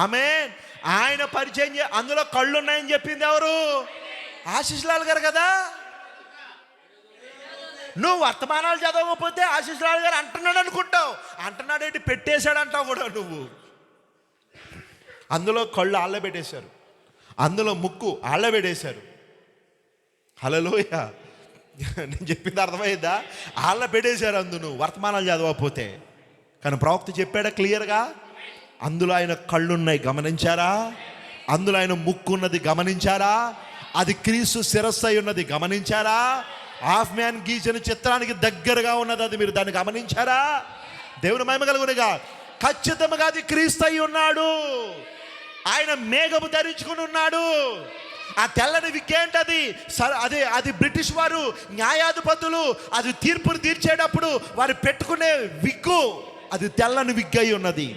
ఆమేన్. ఆయన పరిచయం అందులో కళ్ళు ఉన్నాయని చెప్పింది ఎవరు? ఆశీష్ లాల్ గారు కదా. నువ్వు వర్తమానాలు చదవకపోతే ఆశీష్ లాల్ గారు అంటున్నాడు అనుకుంటావు. అంటున్నాడేంటి? పెట్టేశాడు అంటావు కూడా నువ్వు. అందులో కళ్ళు ఆళ్ళ పెట్టేశారు, అందులో ముక్కు ఆళ్ళ పెట్టేశారు. హల్లెలూయా. నేను చెప్పింది అర్థమైందా? ఆళ్ళ పెట్టేశారు అందును వర్తమానాలు చదవకపోతే. కానీ ప్రవక్త చెప్పాడా క్లియర్గా? అందులో ఆయన కళ్ళున్నాయి, గమనించారా? అందులో ఆయన ముక్కు ఉన్నది, గమనించారా? అది క్రీస్తు శిరస్సు అయి ఉన్నది, గమనించారా? హాఫ్ మ్యాన్ గీసిన చిత్రానికి దగ్గరగా ఉన్నది, అది మీరు దాన్ని గమనించారా? దేవుని మహిమ కలుగునుగా. ఖచ్చితంగా అది క్రీస్తు అయి ఉన్నాడు. ఆయన మేఘము ధరించుకుని ఉన్నాడు. ఆ తెల్లని విగ్గేంటది? అది బ్రిటిష్ వారు న్యాయాధిపతులు అది తీర్పును తీర్చేటప్పుడు వారు పెట్టుకునే విగ్గు, అది తెల్లని విగ్గు అయి ఉన్నది.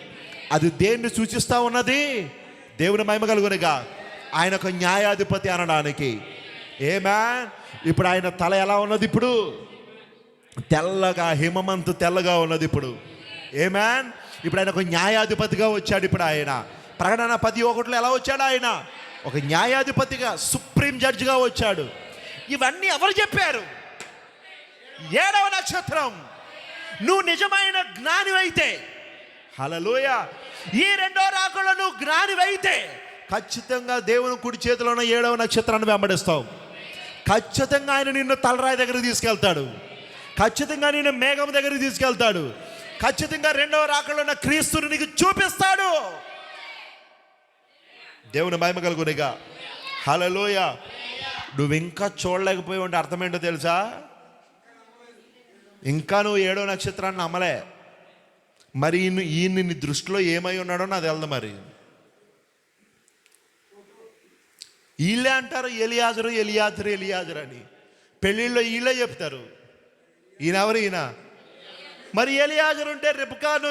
అది దేన్ని సూచిస్తూ ఉన్నది? దేవుని మహిమ కలుగునుగా. ఆయన ఒక న్యాయాధిపతి అనడానికి. ఆమేన్. ఇప్పుడు ఆయన తల ఎలా ఉన్నది? ఇప్పుడు తెల్లగా, హిమమంతు తెల్లగా ఉన్నది ఇప్పుడు. ఆమేన్. ఇప్పుడు ఆయన ఒక న్యాయాధిపతిగా వచ్చాడు. ఇప్పుడు ఆయన ప్రకటన 10:1 ఎలా వచ్చాడు? ఆయన ఒక న్యాయాధిపతిగా, సుప్రీం జడ్జిగా వచ్చాడు. ఇవన్నీ ఎవరు చెప్పారు? 7వ నక్షత్రం. నువ్వు నిజమైన జ్ఞానివైతే, హల్లెలూయా, ఈ రెండో రాకడలో నువ్వు జ్ఞానివైతే ఖచ్చితంగా దేవుని కుడి చేతిలో ఉన్న 7వ నక్షత్రాన్ని వెంబడిస్తావు. ఖచ్చితంగా ఆయన నిన్ను తలరాయి దగ్గరికి తీసుకెళ్తాడు. ఖచ్చితంగా నిన్ను మేఘం దగ్గరికి తీసుకెళ్తాడు. ఖచ్చితంగా రెండవ రాకడలో ఉన్న క్రీస్తుని నీకు చూపిస్తాడు. దేవుని మహిమ కలుగునిగా. హల్లెలూయా. నువ్వు ఇంకా చూడలేకపోయి ఉంటే అర్థం ఏంటో తెలుసా? ఇంకా నువ్వు 7వ నక్షత్రాన్ని నమ్మలే. మరి ఈయన నీ దృష్టిలో ఏమై ఉన్నాడో నాకు తెలదు. మరి వీళ్ళే అంటారు ఎలియాజరు ఎలియాజరు ఎలియాజరు అని. పెళ్ళిళ్ళలో వీళ్ళే చెప్తారు. ఈయన ఎవరు? ఈయన. మరి ఎలియాజరు ఉంటే రెబెకాను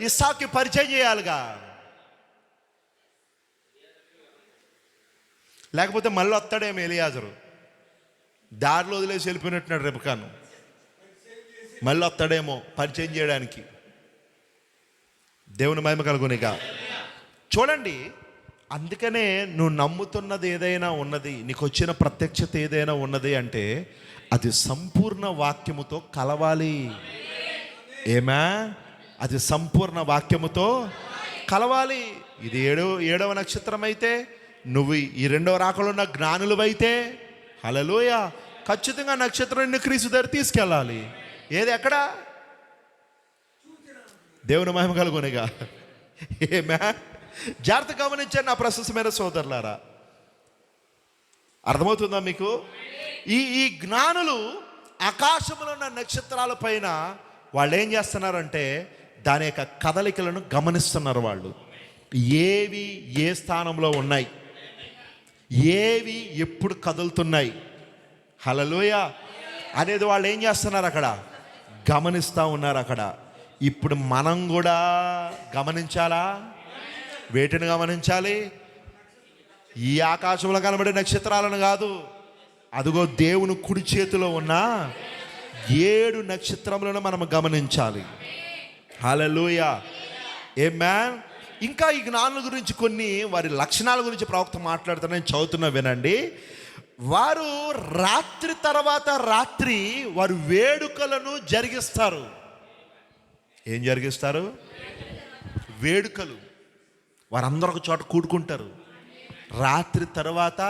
ఇస్సాకుకి పరిచయం చేయాలిగా. లేకపోతే మళ్ళీ వస్తాడేమో ఎలియాజరు. దారిలో వదిలేసి వెళ్ళిపోయినట్టున్నాడు రెబెకాను. మళ్ళీ వస్తాడేమో పరిచయం చేయడానికి. దేవుని మహిమ కలుగునిగా. చూడండి, అందుకనే నువ్వు నమ్ముతున్నది ఏదైనా ఉన్నది, నీకు వచ్చిన ప్రత్యక్షత ఏదైనా ఉన్నది అంటే అది సంపూర్ణ వాక్యముతో కలవాలి. ఏమా? అది సంపూర్ణ వాక్యముతో కలవాలి. ఇది 7వ నక్షత్రం అయితే, నువ్వు ఈ 2వ రాకడలో ఉన్న జ్ఞానులవైతే, హల్లెలూయా, ఖచ్చితంగా నక్షత్రం నిన్ను క్రీస్తు దగ్గర తీసుకెళ్ళాలి. ఏది? ఎక్కడ? దేవుని మహిమ కలుగునిగా. ఏమా? జాగ్రత్త గమనించండి నా ప్రశస్తమైన సోదరులారా. అర్థమవుతుందా మీకు? ఈ జ్ఞానులు ఆకాశంలో ఉన్న నక్షత్రాల పైన వాళ్ళు ఏం చేస్తున్నారంటే దాని యొక్క కదలికలను గమనిస్తున్నారు. వాళ్ళు ఏవి ఏ స్థానంలో ఉన్నాయి, ఏవి ఎప్పుడు కదులుతున్నాయి, హల్లెలూయా అనేది వాళ్ళు ఏం చేస్తున్నారు? అక్కడ గమనిస్తూ ఉన్నారు. అక్కడ ఇప్పుడు మనం కూడా గమనించాలా? వేటిని గమనించాలి? ఈ ఆకాశంలో కనబడే నక్షత్రాలను కాదు. అదిగో దేవుని కుడి చేతిలో ఉన్న 7 నక్షత్రములను మనం గమనించాలి. హల్లెలూయా. ఆమేన్. ఇంకా ఈ జ్ఞానుల గురించి కొన్ని వారి లక్షణాల గురించి ప్రవక్త మాట్లాడుతున్నా, నేను చదువుతున్నా వినండి. వారు రాత్రి తర్వాత రాత్రి వారు వేడుకలను జరిగిస్తారు. ఏం జరిగిస్తారు? వేడుకలు. వారందరూ ఒక చోట కూడుకుంటారు రాత్రి తర్వాత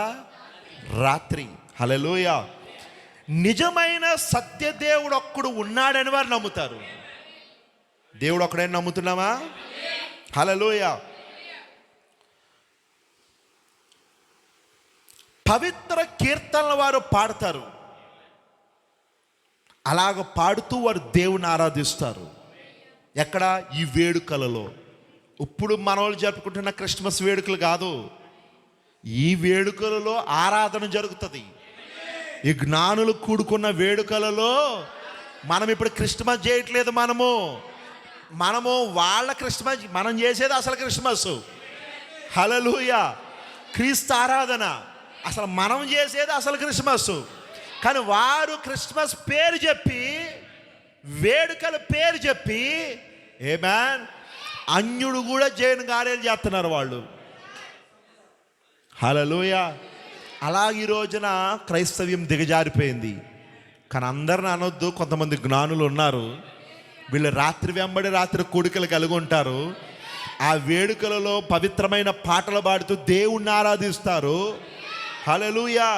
రాత్రి. హల్లెలూయా. నిజమైన సత్యదేవుడు ఒక్కడు ఉన్నాడని వారు నమ్ముతారు. దేవుడు ఒక్కడే నమ్ముతున్నామా? హల్లెలూయా. పవిత్ర కీర్తనలు వారు పాడతారు. అలాగ పాడుతూ వారు దేవుని ఆరాధిస్తారు. ఎక్కడ? ఈ వేడుకలలో. ఇప్పుడు మనోళ్ళు జరుపుకుంటున్న క్రిస్మస్ వేడుకలు కాదు, ఈ వేడుకలలో ఆరాధన జరుగుతుంది. ఈ జ్ఞానులు కూడుకున్న వేడుకలలో మనం ఇప్పుడు క్రిస్మస్ చేయట్లేదు. మనము వాళ్ళ క్రిస్మస్, మనం చేసేది అసలు క్రిస్మస్. హల్లెలూయా! క్రీస్తు ఆరాధన. అసలు మనం చేసేది అసలు క్రిస్మస్. కానీ వారు క్రిస్మస్ పేరు చెప్పి, వేడుకల పేరు చెప్పి, ఆమేన్, అన్యుడు కూడా జైన్ కార్యాలు చేస్తున్నారు వాళ్ళు. హల్లెలూయా! అలా ఈ రోజున క్రైస్తవ్యం దిగజారిపోయింది. కానీ అందరిని అనొద్దు, కొంతమంది జ్ఞానులు ఉన్నారు, వీళ్ళు రాత్రి వెంబడి రాత్రి కూడికలు కలిగి ఉంటారు. ఆ వేడుకలలో పవిత్రమైన పాటలు పాడుతూ దేవుణ్ణి ఆరాధిస్తారు. హల్లెలూయా!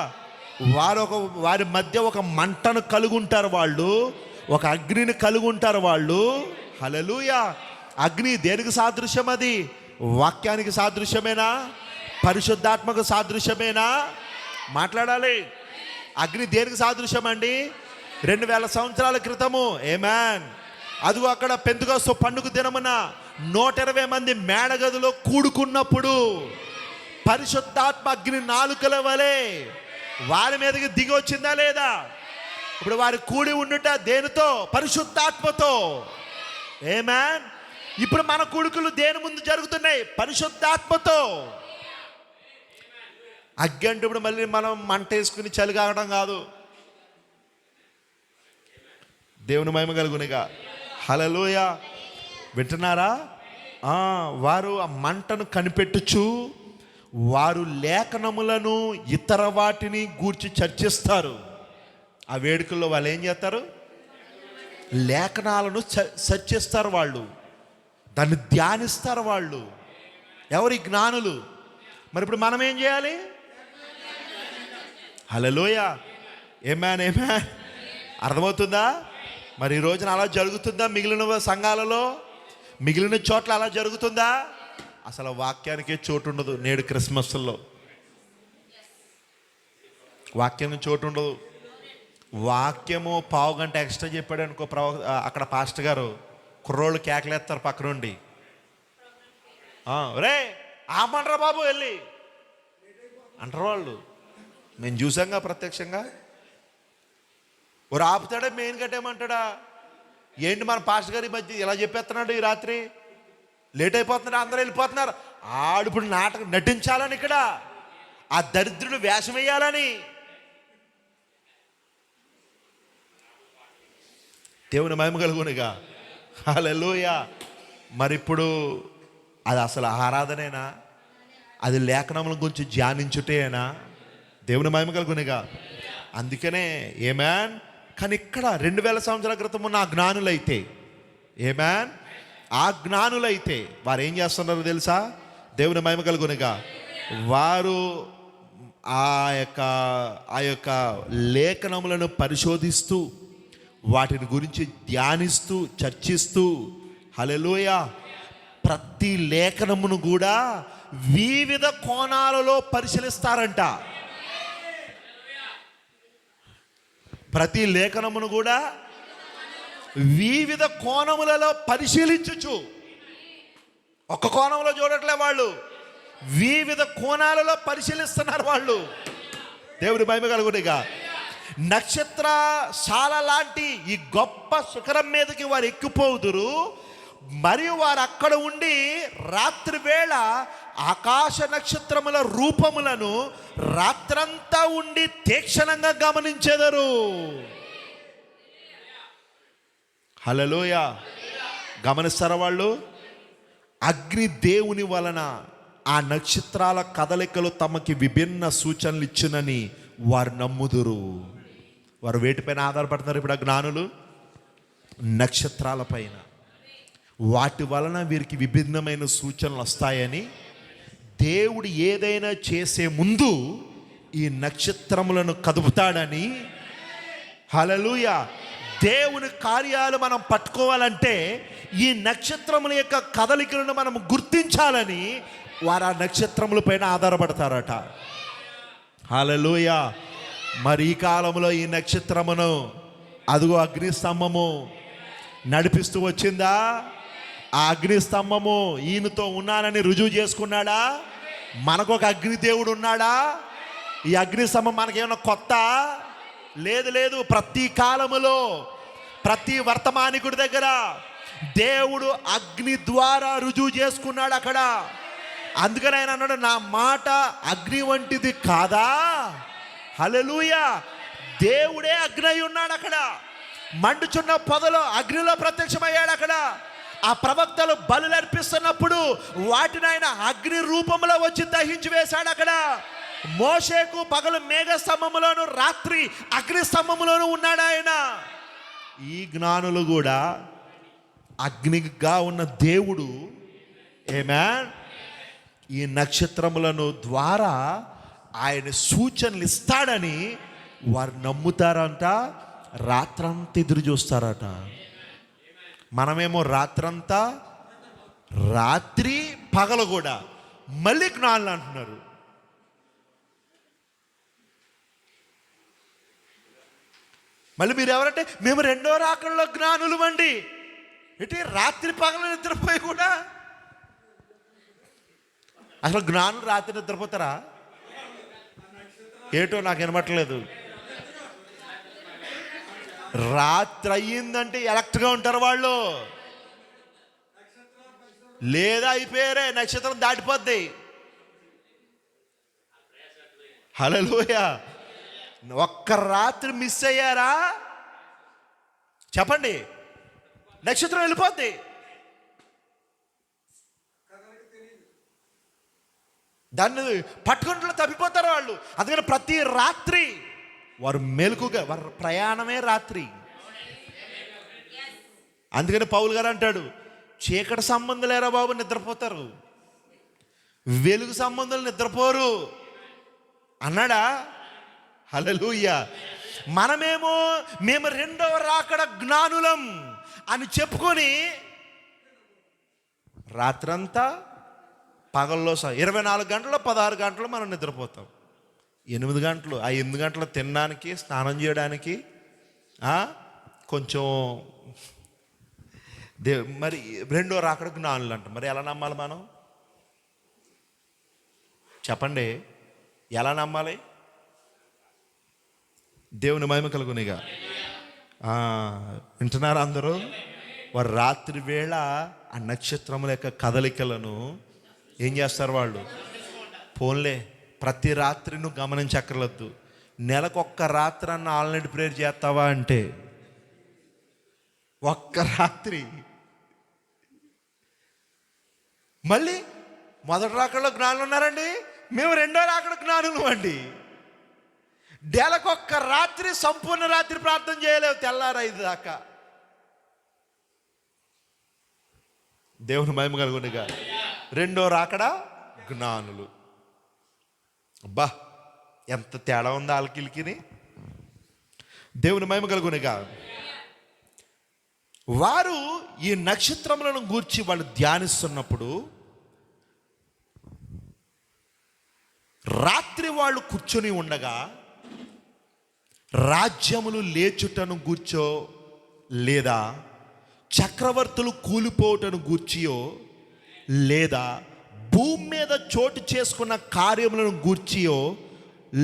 వారి మధ్య ఒక మంటను కలుగుంటారు వాళ్ళు, ఒక అగ్నిని కలుగుంటారు వాళ్ళు. హల్లెలూయా! అగ్ని దేనికి సాదృశ్యం? అది వాక్యానికి సాదృశ్యమేనా? పరిశుద్ధాత్మకు సాదృశ్యమేనా? మాట్లాడాలి. అగ్ని దేనికి సాదృశ్యం అండి? 2000 సంవత్సరాల క్రితము, ఆమేన్, అదిగో అక్కడ పెంతెకొస్తు పండుగ దినమున 120 మంది మేడగదిలో కూడుకున్నప్పుడు పరిశుద్ధాత్మ అగ్ని నాలుకల వలె వారి మీదకి దిగి వచ్చిందా లేదా? ఇప్పుడు వారు కూడి ఉండుట దేనితో? పరిశుద్ధాత్మతో. ఆమేన్. ఇప్పుడు మన కూడుకులు దేని ముందు జరుగుతున్నాయి? పరిశుద్ధాత్మతో. అగ్గి అంటే ఇప్పుడు మళ్ళీ మనం మంట వేసుకుని చలి కాగడం కాదు. దేవుని మహిమ కలుగునిగా. హల్లెలూయా! వింటున్నారా? వారు ఆ మంటను కనిపెట్టుచు వారు లేఖనములను ఇతర వాటిని గూర్చి చర్చిస్తారు. ఆ వేడుకల్లో వాళ్ళు ఏం చేస్తారు? లేఖనాలను చర్చిస్తారు. వాళ్ళు దాన్ని ధ్యానిస్తారు. వాళ్ళు ఎవరి? జ్ఞానులు. మరి ఇప్పుడు మనం ఏం చేయాలి? హల్లెలూయా! ఆమేన్, ఆమేన్. అర్థమవుతుందా? మరి ఈ రోజున అలా జరుగుతుందా? మిగిలిన సంఘాలలో, మిగిలిన చోట్ల అలా జరుగుతుందా? అసలు వాక్యానికే చోటు ఉండదు నేడు క్రిస్మస్లో. వాక్యానికి చోటు ఉండదు. వాక్యము పావుగంట ఎక్స్ట్రా చెప్పాడు అనుకో, అక్కడ పాస్టర్ గారు కుర్రోళ్ళు కేకలేస్తారు పక్క నుండి, రే ఆపండ్రా బాబు వెళ్ళి అంటారు వాళ్ళు. మేము చూసాంగా ప్రత్యక్షంగా. ఓ ఆపుతాడా? మెయిన్ కట్టేయమంటాడా? ఏంటి మన పాస్టర్ గారి మధ్య ఇలా చెప్పేస్తున్నాడు, ఈ రాత్రి లేట్ అయిపోతున్నాడు, అందరూ వెళ్ళిపోతున్నారు. ఆడు ఇప్పుడు నాటకం నటించాలని, ఇక్కడ ఆ దరిద్రుడు వేషం వేయాలని. దేవుని మహిమ కలుగునిగా. హల్లెలూయా! మరి ఇప్పుడు అది అసలు ఆరాధనేనా? అది లేఖనముల గురించి ధ్యానించుటేనా? దేవుని మహిమ కలుగునిగా. అందుకనే ఆమేన్. కానీ ఇక్కడ 2000 సంవత్సరాల క్రితం ఉన్న ఆ జ్ఞానులైతే, ఆమేన్, ఆ జ్ఞానులైతే వారు ఏం చేస్తున్నారో తెలుసా? దేవుని మహిమ కలుగునిగా. వారు ఆ యొక్క లేఖనములను పరిశోధిస్తూ వాటిని గురించి ధ్యానిస్తూ చర్చిస్తూ, హల్లెలూయా, ప్రతి లేఖనమును కూడా వివిధ కోణాలలో పరిశీలిస్తారంట. ప్రతి లేఖనమును కూడా వివిధ కోణములలో పరిశీలించుచు, ఒక కోణంలో చూడట్లే వాళ్ళు, వివిధ కోణాలలో పరిశీలిస్తున్నారు వాళ్ళు. దేవుని మహిమ కలుగునిగా. నక్షత్రశాల లాంటి ఈ గొప్ప శిఖరం మీదకి వారు ఎక్కిపోదురు. మరియు వారు అక్కడ ఉండి రాత్రి వేళ ఆకాశ నక్షత్రముల రూపములను రాత్రంతా ఉండి తీక్షణంగా గమనించెదరు. హల్లెలూయా! గమనిస్తారా వాళ్ళు? అగ్ని దేవుని వలన ఆ నక్షత్రాల కదలికలు తమకి విభిన్న సూచనలు ఇచ్చునని వారు నమ్ముదురు. వారు వేటిపైన ఆధారపడుతున్నారు ఇప్పుడు? ఆ జ్ఞానులు నక్షత్రాల పైన. వాటి వలన వీరికి విభిన్నమైన సూచనలు వస్తాయని, దేవుడు ఏదైనా చేసే ముందు ఈ నక్షత్రములను కదుపుతాడని. హల్లెలూయా! దేవుని కార్యాలు మనం పట్టుకోవాలంటే ఈ నక్షత్రముల యొక్క కదలికలను మనం గుర్తించాలని వారు ఆ నక్షత్రముల పైన ఆధారపడతారట. హల్లెలూయా! మరి ఈ కాలంలో ఈ నక్షత్రమును అదిగో అగ్ని స్తంభము నడిపిస్తూ వచ్చిందా? ఆ అగ్ని స్తంభము ఈయనతో ఉన్నానని రుజువు చేసుకున్నాడా? మనకు ఒక అగ్ని దేవుడు ఉన్నాడా? ఈ అగ్ని స్తంభం మనకేమన్నా కొత్త? లేదు లేదు. ప్రతి కాలములో ప్రతి వర్తమానికుడి దగ్గర దేవుడు అగ్ని ద్వారా రుజువు చేసుకున్నాడు అక్కడ. అందుకని ఆయన అన్నాడు, నా మాట అగ్ని వంటిది కాదా? హల్లెలూయా. దేవుడే అగ్ని అయి ఉన్నాడు అక్కడ. మండుచున్న పొదలో అగ్నిలో ప్రత్యక్షమయ్యాడు అక్కడ. ఆ ప్రవక్తలు బలులు అర్పిస్తున్నప్పుడు వాటిని ఆయన అగ్ని రూపంలో వచ్చి దహించి వేశాడు అక్కడ. మోషేకు పగలు మేఘ స్తంభములోను రాత్రి అగ్ని స్తంభములోను ఉన్నాడు ఆయన. ఈ జ్ఞానులు కూడా అగ్నిగా ఉన్న దేవుడు ఆమేన్ ఈ నక్షత్రములను ద్వారా ఆయన సూచనలు ఇస్తాడని వారు నమ్ముతారంట. రాత్రంతా ఎదురు చూస్తారట. మనమేమో రాత్రంతా, రాత్రి పగలు కూడా మళ్ళీ జ్ఞానులు అంటున్నారు. మళ్ళీ మీరు ఎవరంటే మేము రెండో రాకడలో జ్ఞానులు అండి. ఏంటి రాత్రి పగలు నిద్రపోయి కూడా? అసలు జ్ఞానులు రాత్రి నిద్రపోతారా? ఏటో నాకు వినబట్టలేదు. రాత్రి అయ్యిందంటే ఎలక్ట్గా ఉంటారు వాళ్ళు, లేదా అయిపోయారే, నక్షత్రం దాటిపోద్ది. హల్లెలూయా. ఒక్క రాత్రి మిస్ అయ్యారా చెప్పండి, నక్షత్రం వెళ్ళిపోద్ది. దాన్ని పట్టుకుంటూ తప్పిపోతారు వాళ్ళు. అందుకని ప్రతి రాత్రి వారు మెలకుగా, వారి ప్రయాణమే రాత్రి. అందుకని పౌలు గారు అంటాడు, చీకటి సంబంధం లేరా బాబు నిద్రపోతారు, వెలుగు సంబంధాలు నిద్రపోరు అన్నాడా? హల్లెలూయా. మనమేమో మేము రెండవ రాకడ జ్ఞానులం అని చెప్పుకొని రాత్రంతా పగల్లో 24 గంటలు 16 గంటలు మనం నిద్రపోతాం. 8 గంటలు, ఆ 8 గంటలు తినడానికి, స్నానం చేయడానికి కొంచెం మరి రెండో రాకడ జ్ఞానులు అంట. మరి ఎలా నమ్మాలి మనం చెప్పండి? ఎలా నమ్మాలి? దేవుని మహిమ కలుగునిగా. వింటున్నారా అందరూ? వారు రాత్రి వేళ ఆ నక్షత్రముల యొక్క కదలికలను ఏం చేస్తారు వాళ్ళు? పోన్లే, ప్రతి రాత్రి నువ్వు గమనించక్కర్లేదు. నెలకొక్క రాత్రి అన్న ఆల్నైట్ ప్రేయర్ చేస్తావా అంటే ఒక్క రాత్రి. మళ్ళీ మొదటి రాకడలో జ్ఞానులు ఉన్నారండి, మేము రెండో రాకడ జ్ఞానులు అండి. నెలకొక్క రాత్రి, సంపూర్ణ రాత్రి ప్రార్థన చేయలేవు, తెల్లారు 5 దాకా. దేవుని మహిమ కలుగునిగా. రెండో రాకడ జ్ఞానులు. అబ్బా ఎంత తేడా ఉందా ఆలకిలికిని. దేవుని మహిమ కలుగునిగా. వారు ఈ నక్షత్రములను గూర్చి వాళ్ళు ధ్యానిస్తున్నప్పుడు రాత్రి వాళ్ళు కూర్చొని ఉండగా రాజ్యములు లేచుటను గూర్చో, లేదా చక్రవర్తులు కూలిపోవటను గూర్చియో, లేదా భూమి మీద చోటు చేసుకున్న కార్యములను గూర్చియో,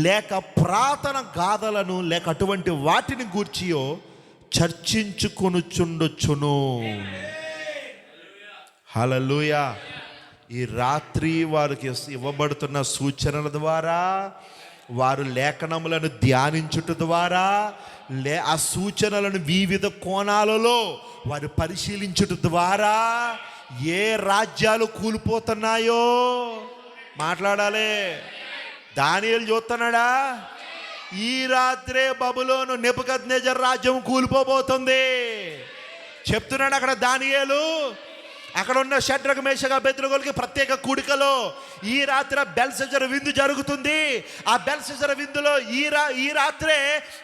లేక పురాతన గాథలను, లేక అటువంటి వాటిని గూర్చియో చర్చించుకొనుచుండొచ్చును. హల్లెలూయా. ఈ రాత్రి వారికి ఇవ్వబడుతున్న సూచనల ద్వారా, వారు లేఖనములను ధ్యానించుట ద్వారా, ఆ సూచనలను వివిధ కోణాలలో వారు పరిశీలించుట ద్వారా ఏ రాజ్యాలు కూలిపోతున్నాయో మాట్లాడాలి. దానియేలు చూస్తున్నాడా? ఈ రాత్రే బబులోను నెబుకద్నెజర్ రాజ్యం కూలిపోబోతుంది చెప్తున్నాడు అక్కడ దానియేలు. అక్కడ ఉన్న షడ్రక్ మేషక్ అబేద్నెగోలకి ప్రత్యేక కూడికలో ఈ రాత్రి బెల్షస్సర్ విందు జరుగుతుంది. ఆ బెల్షస్సర్ విందులో ఈ రాత్రే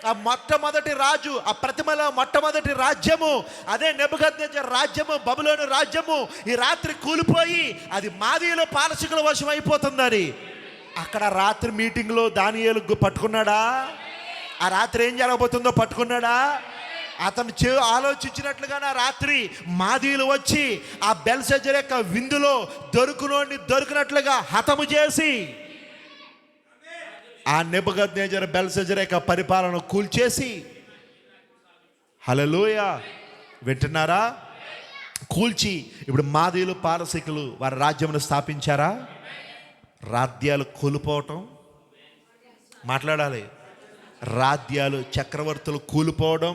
ఆ మొట్టమొదటి రాజు, ఆ ప్రతిమలో మొట్టమొదటి రాజ్యము, అదే నెబుకద్నెజర్ రాజ్యము, బబులోను రాజ్యము ఈ రాత్రి కూలిపోయి అది మాదీయుల పాలకుల వశం అయిపోతుందని అక్కడ రాత్రి మీటింగ్లో దానియేలు పట్టుకున్నాడా? ఆ రాత్రి ఏం జరగబోతుందో పట్టుకున్నాడా? అతను ఆలోచించినట్లుగానే ఆ రాత్రి మాదీయులు వచ్చి ఆ బెల్షెజర్ యొక్క విందులో దొరికినట్లుగా హతము చేసి ఆ నెబుకద్నెజరు బెల్షెజర్ యొక్క పరిపాలన కూల్చేసి, హల్లెలూయా, వింటున్నారా? కూల్చి ఇప్పుడు మాదీయులు పారసీకులు వారి రాజ్యమును స్థాపించారా? రాజ్యాలు కూలిపోవటం, మాట్లాడాలి. రాజ్యాలు, చక్రవర్తులు కూలిపోవడం,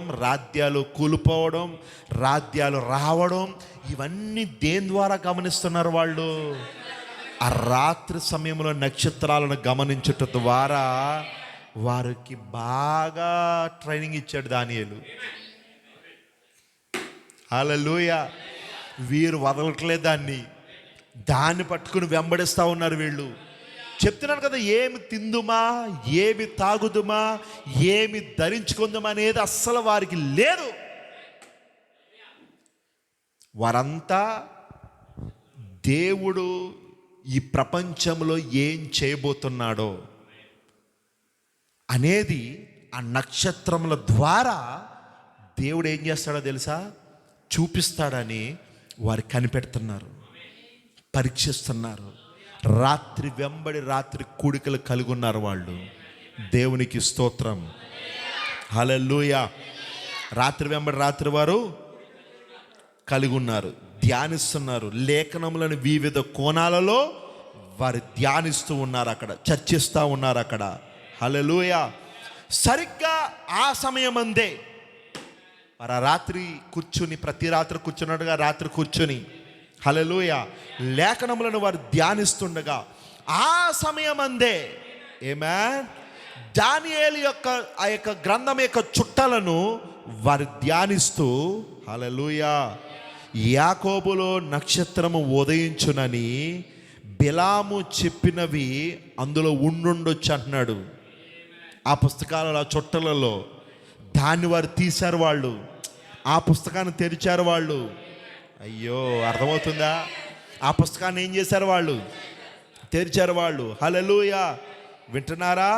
రాజ్యాలు రావడం, ఇవన్నీ దేని ద్వారా గమనిస్తున్నారు వాళ్ళు? ఆ రాత్రి సమయంలో నక్షత్రాలను గమనించుట ద్వారా వారికి బాగా ట్రైనింగ్ ఇచ్చాడు దానియేలు. హల్లెలూయా. వీరు వదలట్లేదు దాన్ని పట్టుకుని వెంబడిస్తూ ఉన్నారు వీళ్ళు. చెప్తున్నాను కదా, ఏమి తిందుమా, ఏమి తాగుదుమా, ఏమి ధరించుకుందామా అనేది అస్సలు వారికి లేదు. వారంతా దేవుడు ఈ ప్రపంచంలో ఏం చేయబోతున్నాడో అనేది ఆ నక్షత్రముల ద్వారా దేవుడు ఏం చేస్తాడో తెలుసా, చూపిస్తాడని వారు కనిపెడుతున్నారు, పరీక్షిస్తున్నారు. రాత్రి వెంబడి రాత్రి కూడికలు కలిగి ఉన్నారు వాళ్ళు. దేవునికి స్తోత్రం, హల్లెలూయా. రాత్రి వెంబడి రాత్రి వారు కలిగి ఉన్నారు, ధ్యానిస్తున్నారు. లేఖనములను వివిధ కోణాలలో వారు ధ్యానిస్తూ ఉన్నారు, అక్కడ చర్చిస్తూ ఉన్నారు అక్కడ. హల్లెలూయా. సరిగ్గా ఆ సమయం అందే వారు ఆ రాత్రి కూర్చుని, ప్రతి రాత్రి కూర్చున్నట్టుగా రాత్రి కూర్చుని, హల్లెలూయా, లేఖనములను వారు ధ్యానిస్తుండగా ఆ సమయం అందే దానియేలు యొక్క ఆ యొక్క గ్రంథం యొక్క చుట్టలను వారు ధ్యానిస్తూ, హల్లెలూయా, యాకోబులో నక్షత్రము ఉదయించునని బిలాము చెప్పినవి అందులో ఉండుండొచ్చు అంటున్నాడు. ఆ పుస్తకాలలో, ఆ చుట్టలలో దాన్ని వారు తీశారు వాళ్ళు, ఆ పుస్తకాన్ని తెరిచారు వాళ్ళు. అయ్యో, అర్థమవుతుందా? ఆ పుస్తకాన్ని ఏం చేశారు వాళ్ళు? తెరిచారు వాళ్ళు. హల్లెలూయా, వింటున్నారా?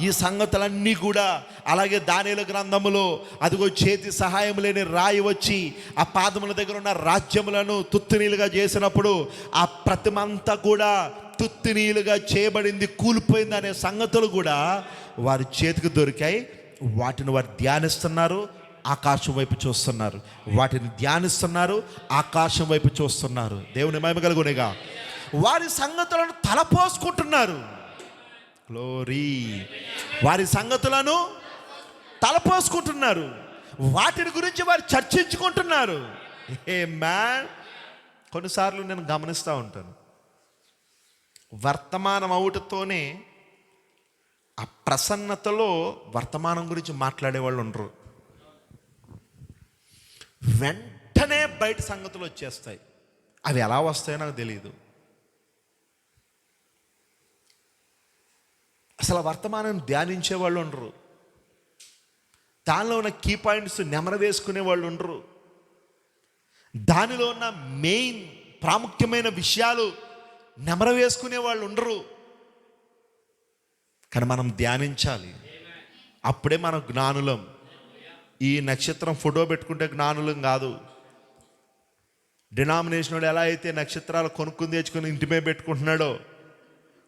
ఈ సంగతులన్నీ కూడా అలాగే దానియేలు గ్రంథములో అదిగో చేతి సహాయం లేని రాయి వచ్చి ఆ పాదముల దగ్గర ఉన్న రాజ్యములను తుత్తునీలుగా చేసినప్పుడు ఆ ప్రతిమంతా కూడా తుత్తునీలుగా చేయబడింది, కూలిపోయింది అనే సంగతులు కూడా వారి చేతికి దొరికాయి. వాటిని వారు ధ్యానిస్తున్నారు, ఆకాశం వైపు చూస్తున్నారు. వాటిని ధ్యానిస్తున్నారు, ఆకాశం వైపు చూస్తున్నారు. దేవుని మహిమ కలుగునేగా. వారి సంగతులను తలపోసుకుంటున్నారు. గ్లోరీ. వారి సంగతులను తలపోసుకుంటున్నారు, వాటిని గురించి వారు చర్చించుకుంటున్నారు. కొన్నిసార్లు నేను గమనిస్తూ ఉంటాను, వర్తమానం అవుటతోనే ఆ ప్రసన్నతలో వర్తమానం గురించి మాట్లాడే వాళ్ళు ఉండరు. వెంటనే బయట సంగతులు వచ్చేస్తాయి. అవి ఎలా వస్తాయో నాకు తెలియదు. అసలు వర్తమానం ధ్యానించే వాళ్ళు ఉండరు, దానిలో ఉన్న కీ పాయింట్స్ నెమర వేసుకునే వాళ్ళు ఉండరు, దానిలో ఉన్న మెయిన్ ప్రాముఖ్యమైన విషయాలు నెమర వేసుకునే వాళ్ళు ఉండరు. కానీ మనం ధ్యానించాలి, అప్పుడే మనం జ్ఞానులం. ఈ నక్షత్రం ఫోటో పెట్టుకుంటే జ్ఞానులం కాదు. డినామినేషన్ వాడు ఎలా అయితే నక్షత్రాలు కొనుక్కుని తెచ్చుకొని ఇంటి మీద పెట్టుకుంటున్నాడో,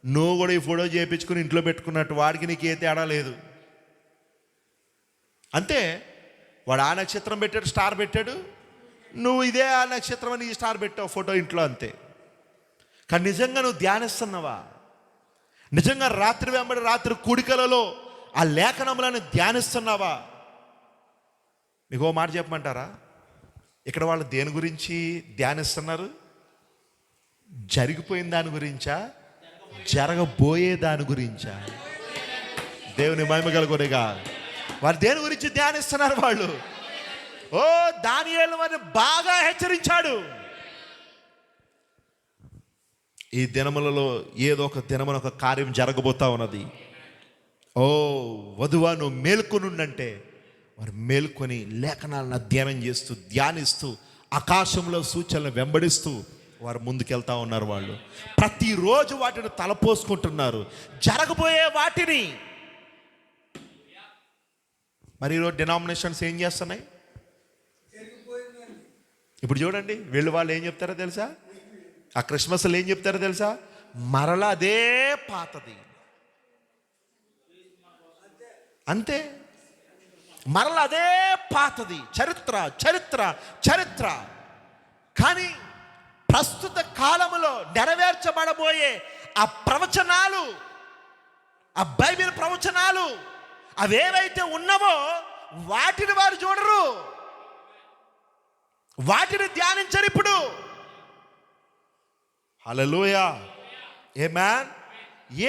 నువ్వు కూడా ఈ ఫోటో చేయించుకుని ఇంట్లో పెట్టుకున్నట్టు వాడికి నీకు ఏ తేడా లేదు. అంతే, వాడు ఆ నక్షత్రం పెట్టాడు, స్టార్ పెట్టాడు, నువ్వు ఇదే ఆ నక్షత్రం అని ఈ స్టార్ పెట్టావు ఫోటో ఇంట్లో, అంతే. కానీ నిజంగా నువ్వు ధ్యానిస్తున్నావా? నిజంగా రాత్రి వెంబడి రాత్రి కూడికలలో ఆ లేఖనములను ధ్యానిస్తున్నావా? మీకు ఓ మాట చెప్పమంటారా? ఇక్కడ వాళ్ళు దేని గురించి ధ్యానిస్తున్నారు? జరిగిపోయిన దాని గురించా, జరగబోయే దాని గురించా? దేవుని మహిమ కలుగునేగా. వారు దేని గురించి ధ్యానిస్తున్నారు? వాళ్ళు దానియేలు వారిని బాగా హెచ్చరించాడు. ఈ దినములలో ఏదో ఒక దినమున ఒక కార్యం జరగబోతా ఉన్నది. వధువా నువ్వు మేల్కొనుండంటే వారు మేల్కొని లేఖనాలను అధ్యయనం చేస్తూ ధ్యానిస్తూ ఆకాశంలో సూచనలు వెంబడిస్తూ వారు ముందుకెళ్తా ఉన్నారు. వాళ్ళు ప్రతిరోజు వాటిని తలపోసుకుంటున్నారు, జరగబోయే వాటిని. మరి ఈరోజు డినామినేషన్స్ ఏం చేస్తున్నాయి? ఇప్పుడు చూడండి, వీళ్ళు వాళ్ళు ఏం చెప్తారో తెలుసా? ఆ క్రిస్మస్లో ఏం చెప్తారో తెలుసా? మరలా అదే పాతది, అంతే, మరలా అదే పాతది, చరిత్ర చరిత్ర చరిత్ర. కానీ ప్రస్తుత కాలములో నెరవేర్చబడబోయే ఆ ప్రవచనాలు, ఆ బైబిల్ ప్రవచనాలు అవేవైతే ఉన్నావో వాటిని వారు చూడరు, వాటిని ధ్యానించరు ఇప్పుడు. హల్లెలూయా, ఆమేన్.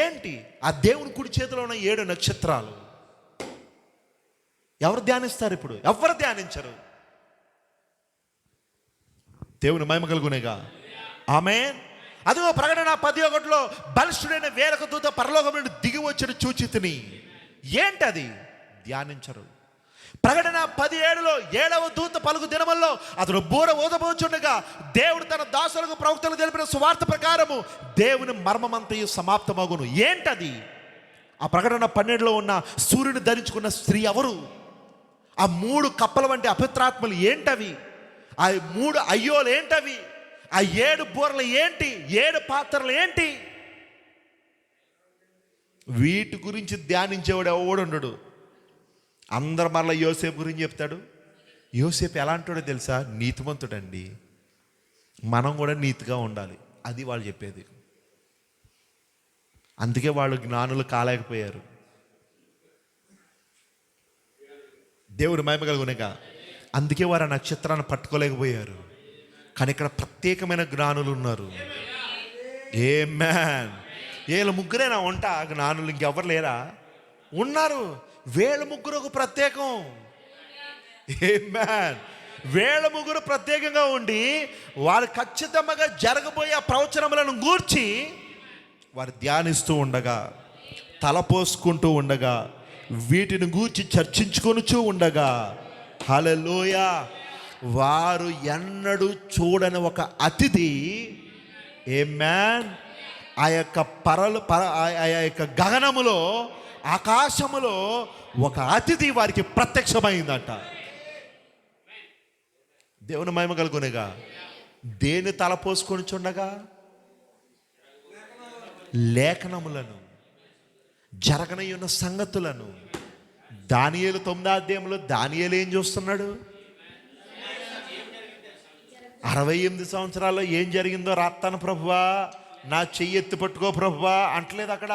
ఏంటి ఆ దేవుని కుడి చేతిలో ఉన్న 7 నక్షత్రాలు? ఎవరు ధ్యానిస్తారు ఇప్పుడు? ఎవరు ధ్యానించరు. దేవుని మహిమ కలుగునేగా. ఆమేన్. అదిగో ప్రకటన 11:1 బలిష్ఠుడైన వేరొక దూత పరలోకం నుండి దిగి వచ్చిన చూచితిని. ఏంటది? ధ్యానించరు. ప్రకటన 17 7వ దూత పలుకు దినముల్లో అతడు బూర ఊదబోచుండగా దేవుడు తన దాసులకు ప్రవక్తలకు తెలిపిన సువార్త ప్రకారము దేవుని మర్మమంతయు సమాప్తమగును. ఏంటది? ఆ ప్రకటన 12లో ఉన్న సూర్యుని ధరించుకున్న స్త్రీ ఎవరు? ఆ 3 కప్పల వంటి అపవిత్రాత్మలు ఏంటవి? ఆ 3 అయ్యోలు ఏంటవి? ఆ 7 బూరలు ఏంటి? 7 పాత్రలు ఏంటి? వీటి గురించి ధ్యానించేవాడు ఎవడు ఉండడు. అందరు మరలా యోసేపు గురించి చెప్తాడు. యోసేపు ఎలాంటోడో తెలుసా? నీతిమంతుడండి. మనం కూడా నీతిగా ఉండాలి, అది వాళ్ళు చెప్పేది. అందుకే వాళ్ళు జ్ఞానులు కాలేకపోయారు. దేవుడు మహిమ కలుగునేగా. అందుకే వారు ఆ నక్షత్రాన్ని పట్టుకోలేకపోయారు. కానీ ఇక్కడ ప్రత్యేకమైన జ్ఞానులు ఉన్నారు. ఆమేన్. వీళ్ళు ముగ్గురేనా వంట జ్ఞానులు? ఇంకెవరు లేరా? ఉన్నారు. వీళ్ళ ముగ్గురు ప్రత్యేకం. ఆమేన్. వీళ్ళ ముగ్గురు ప్రత్యేకంగా ఉండి వారు ఖచ్చితంగా జరగబోయే ఆ ప్రవచనములను గూర్చి వారు ధ్యానిస్తూ ఉండగా, తలపోసుకుంటూ ఉండగా, వీటిని గూర్చి చర్చించుకొనుచూ ఉండగా, హల్లెలూయా, వారు ఎన్నడూ చూడని ఒక అతిథి, ఆమేన్, ఆ యొక్క ఆ యొక్క గగనములో, ఆకాశములో ఒక అతిథి వారికి ప్రత్యక్షమైందట. దేవుని మహిమ కలుగునేగా. దేని తలపోసుకొని చుండగా? లేఖనములను, జరగనయున్న సంగతులను. దానియేలు 9వ అధ్యాయంలో దానియేలు ఏం చూస్తున్నాడు? 68 సంవత్సరాల్లో ఏం జరిగిందో రాత్తాను ప్రభువా, నా చెయ్యి ఎత్తి పట్టుకో ప్రభువా అంటలేదు అక్కడ.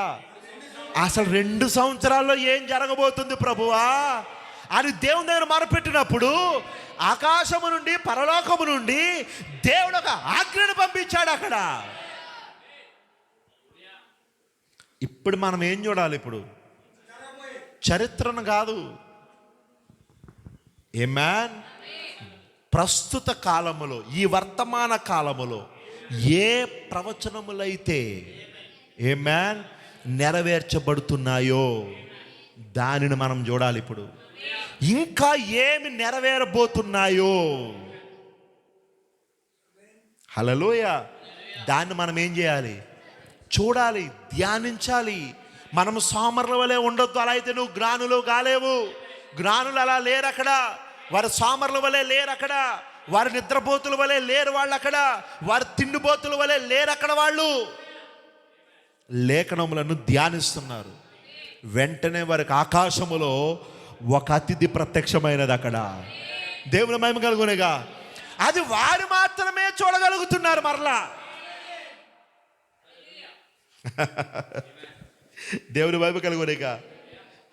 అసలు 2 సంవత్సరాల్లో ఏం జరగబోతుంది ప్రభువా అని దేవుని దగ్గర మొరపెట్టినప్పుడు ఆకాశము నుండి, పరలోకము నుండి దేవుడు ఒక ఆజ్ఞను పంపించాడు అక్కడ. ఇప్పుడు మనం ఏం చూడాలి? ఇప్పుడు చరిత్రను కాదు. ఆమేన్. ప్రస్తుత కాలములో, ఈ వర్తమాన కాలములో ఏ ప్రవచనములైతే ఆమేన్ నెరవేర్చబడుతున్నాయో దానిని మనం చూడాలి. ఇప్పుడు ఇంకా ఏమి నెరవేరబోతున్నాయో, హల్లెలూయా, దాన్ని మనం ఏం చేయాలి? చూడాలి, ధ్యానించాలి. మనము సోమరుల వలె ఉండొద్దు. అలా అయితే నువ్వు జ్ఞానులు కాలేవు. జ్ఞానులు అలా లేరు అక్కడ. వారు సోమరుల వలె లేరు అక్కడ. వారు నిద్రపోతుల వలె లేరు వాళ్ళు అక్కడ. వారు తిండిపోతుల వలె లేరు అక్కడ. వాళ్ళు లేఖనములను ధ్యానిస్తున్నారు. వెంటనే వారికి ఆకాశములో ఒక అతిథి ప్రత్యక్షమైనది అక్కడ. దేవుని మహిమ కలుగునేగా. అది వారు మాత్రమే చూడగలుగుతున్నారు. మరలా దేవుని మహిమ కలుగునేగా.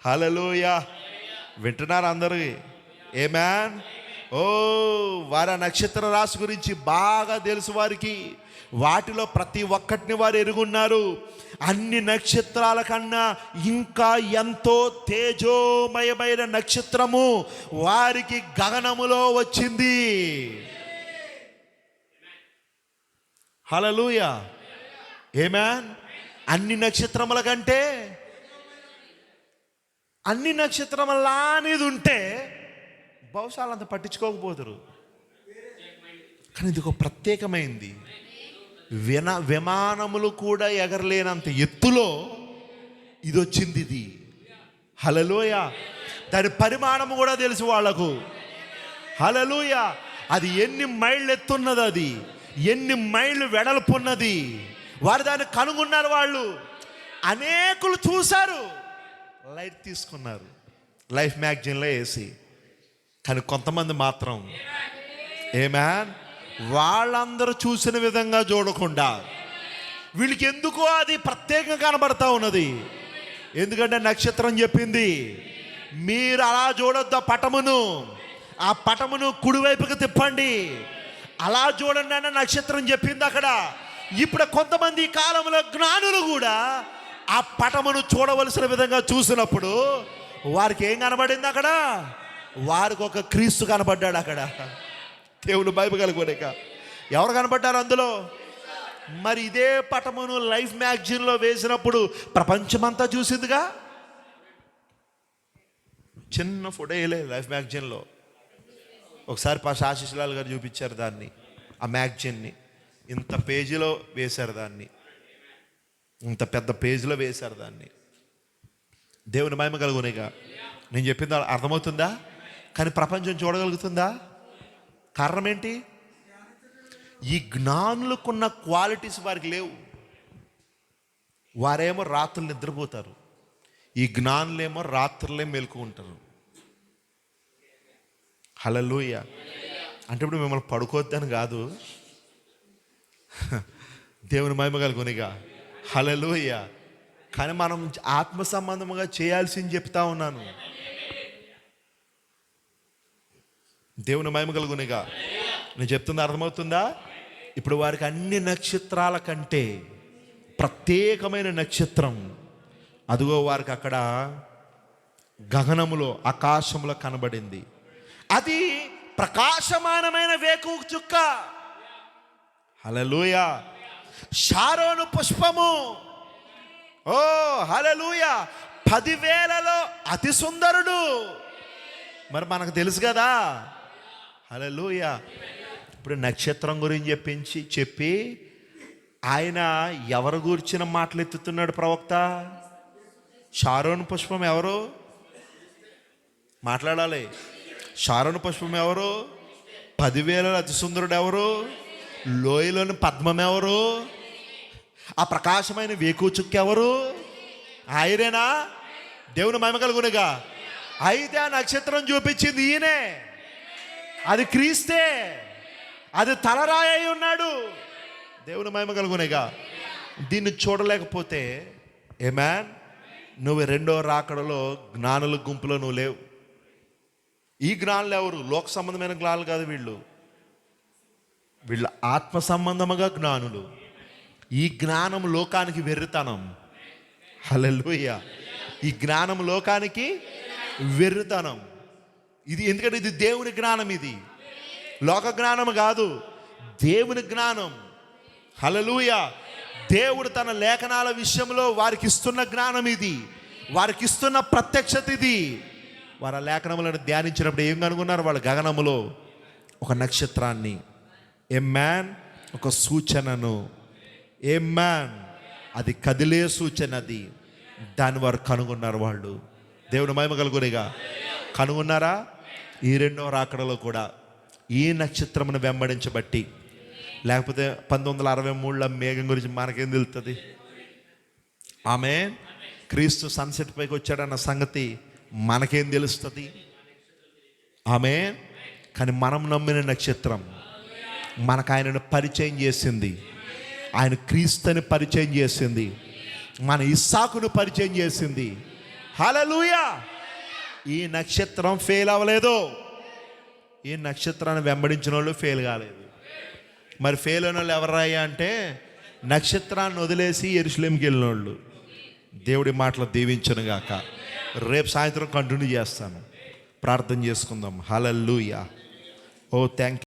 హల్లెలూయా. వింటున్నారు అందరూ? ఆమేన్. ఓ, వారి నక్షత్ర రాశి గురించి బాగా తెలుసు వారికి. వాటిలో ప్రతి ఒక్కటిని వారు ఎరుగున్నారు. అన్ని నక్షత్రాల కన్నా ఇంకా ఎంతో తేజోమయమైన నక్షత్రము వారికి గగనములో వచ్చింది. హల్లెలూయా. ఆమేన్. అన్ని నక్షత్రముల కంటే, అన్ని నక్షత్రములా అనేది ఉంటే బహుశా అంత పట్టించుకోకపోతారు. కానీ ఇది ఒక ప్రత్యేకమైంది. విమానములు కూడా ఎగరలేనంత ఎత్తులో ఇది వచ్చింది. ఇది హల్లెలూయా. దాని పరిమాణం కూడా తెలుసు వాళ్లకు. హల్లెలూయా. అది ఎన్ని మైళ్ళు ఎత్తున్నది, అది ఎన్ని మైళ్ళు వెడల్పు ఉన్నది, వారు దాన్ని కనుగొన్నారు. వాళ్ళు అనేకులు చూశారు, లైట్ తీసుకున్నారు లైఫ్ మ్యాగజైన్లో వేసి. కానీ కొంతమంది మాత్రం ఆమేన్ వాళ్ళందరూ చూసిన విధంగా చూడకుండా వీళ్ళకి ఎందుకో అది ప్రత్యేకంగా కనబడతా ఉన్నది. ఎందుకంటే నక్షత్రం చెప్పింది, మీరు అలా చూడొద్దు, ఆ పటమును కుడివైపుకి తిప్పండి, అలా చూడండి అన్న నక్షత్రం చెప్పింది అక్కడ. ఇప్పుడు కొంతమంది ఈ కాలంలో జ్ఞానులు కూడా ఆ పటమును చూడవలసిన విధంగా చూసినప్పుడు వారికి ఏం కనబడింది అక్కడ? వారికి ఒక క్రీస్తు కనబడ్డాడు అక్కడ. దేవుడు బైబిల్ కలుగునేక ఎవరు కనబడ్డారు అందులో? మరి ఇదే పటమును లైఫ్ మ్యాగజైన్లో వేసినప్పుడు ప్రపంచమంతా చూసిందిగా. చిన్న ఫోటో వేయలే లైఫ్ మ్యాగజైన్లో. ఒకసారి ఆశీస్లాల్ గారు చూపించారు దాన్ని, ఆ మ్యాగజైన్ని ఇంత పేజీలో వేశారు దాన్ని, ఇంత పెద్ద పేజీలో వేశారు దాన్ని. దేవుని మహిమ కలుగునేగా. నేను చెప్పింది అర్థమవుతుందా? కానీ ప్రపంచం చూడగలుగుతుందా? కారణం ఏంటి? ఈ జ్ఞానులకున్న క్వాలిటీస్ వారికి లేవు. వారేమో రాత్రులు నిద్రపోతారు, ఈ జ్ఞానులేమో రాత్రులే మెలకు ఉంటారు. హల్లెలూయా. అంటే ఇప్పుడు మిమ్మల్ని పడుకోవద్దని కాదు, దేవుని మహిమ కలుగునిగా. హల్లెలూయా. కానీ మనం ఆత్మ సంబంధముగా చేయాల్సింది చెప్తా ఉన్నాను. దేవుని మహిమ కలుగునిగా. నేను చెప్తుంది అర్థమవుతుందా? ఇప్పుడు వారికి అన్ని నక్షత్రాల కంటే ప్రత్యేకమైన నక్షత్రం అదిగో వారికి అక్కడ గగనములో ఆకాశంలో కనబడింది. అది ప్రకాశమానమైన వేకువ చుక్క. హల్లెలూయా. షారోను పుష్పము. ఓ హల్లెలూయా. 10,000లో అతి సుందరుడు. మరి మనకు తెలుసు కదా. హల్లెలూయా. ఇప్పుడు నక్షత్రం గురించి చెప్పి ఆయన ఎవరు గూర్చిన మాటలు ఎత్తుతున్నాడు ప్రవక్త? షారోను పుష్పం ఎవరు? మాట్లాడాలి. షారోను పుష్పం ఎవరు? 10,000లో అతి సుందరుడు ఎవరు? లోయలోని పద్మం ఎవరు? ఆ ప్రకాశమైన వేకువ చుక్క ఎవరు? ఆయనేనా? దేవుని మహిమ కలుగునుగా. అయితే ఆ నక్షత్రం చూపించింది ఈయనే. అది క్రీస్తే, అది తలరాయి అయి ఉన్నాడు. దేవుని మహిమ కలుగునేగా. దీన్ని చూడలేకపోతే ఆమేన్ నువ్వు రెండో రాకడలో జ్ఞానుల గుంపులో నువ్వు లేవు. ఈ జ్ఞానులు ఎవరు? లోక సంబంధమైన జ్ఞానులు కాదు వీళ్ళు ఆత్మ సంబంధముగా జ్ఞానులు. ఈ జ్ఞానం లోకానికి వెర్రితనం. హల్లెలూయా. ఈ జ్ఞానం లోకానికి వెర్రితనం. ఇది ఎందుకంటే ఇది దేవుని జ్ఞానం, ఇది లోక జ్ఞానం కాదు, దేవుని జ్ఞానం. హల్లెలూయా. దేవుడు తన లేఖనాల విషయంలో వారికి ఇస్తున్న జ్ఞానం ఇది, వారికి ఇస్తున్న ప్రత్యక్షత ఇది. వారి లేఖనములను ధ్యానించినప్పుడు ఏం కనుగొన్నారు? వాళ్ళ గగనములో ఒక నక్షత్రాన్ని, ఆమేన్, ఒక సూచనను, ఆమేన్, అది కదిలే సూచన. అది దాన్ని వారు కనుగొన్నారు. వాళ్ళు దేవుని మహిమ కలుగునిగా. కనుగొన్నారా? ఈ రెండో రాకడలో కూడా ఈ నక్షత్రమును వెంబడించబట్టి, లేకపోతే 1963లో మేఘం గురించి మనకేం తెలుస్తుంది? ఆమేన్. క్రీస్తు సన్సెట్ పైకి వచ్చాడన్న సంగతి మనకేం తెలుస్తుంది? ఆమేన్. కానీ మనం నమ్మిన నక్షత్రం మనకు ఆయనను పరిచయం చేసింది. ఆయన క్రీస్తుని పరిచయం చేసింది, మన ఇస్సాకును పరిచయం చేసింది. హల్లెలూయా. ఈ నక్షత్రం ఫెయిల్ అవ్వలేదు. ఈ నక్షత్రాన్ని వెంబడించిన వాళ్ళు ఫెయిల్ కాలేదు. మరి ఫెయిల్ అయిన వాళ్ళు ఎవరయ్యా అంటే నక్షత్రాన్ని వదిలేసి యెరూషలేముకి వెళ్ళిన వాళ్ళు. దేవుడి మాటలు దీవించను గాక. రేపు సాయంత్రం కంటిన్యూ చేస్తాను. ప్రార్థన చేసుకుందాం. హల్లెలూయా. ఓ థ్యాంక్ యూ.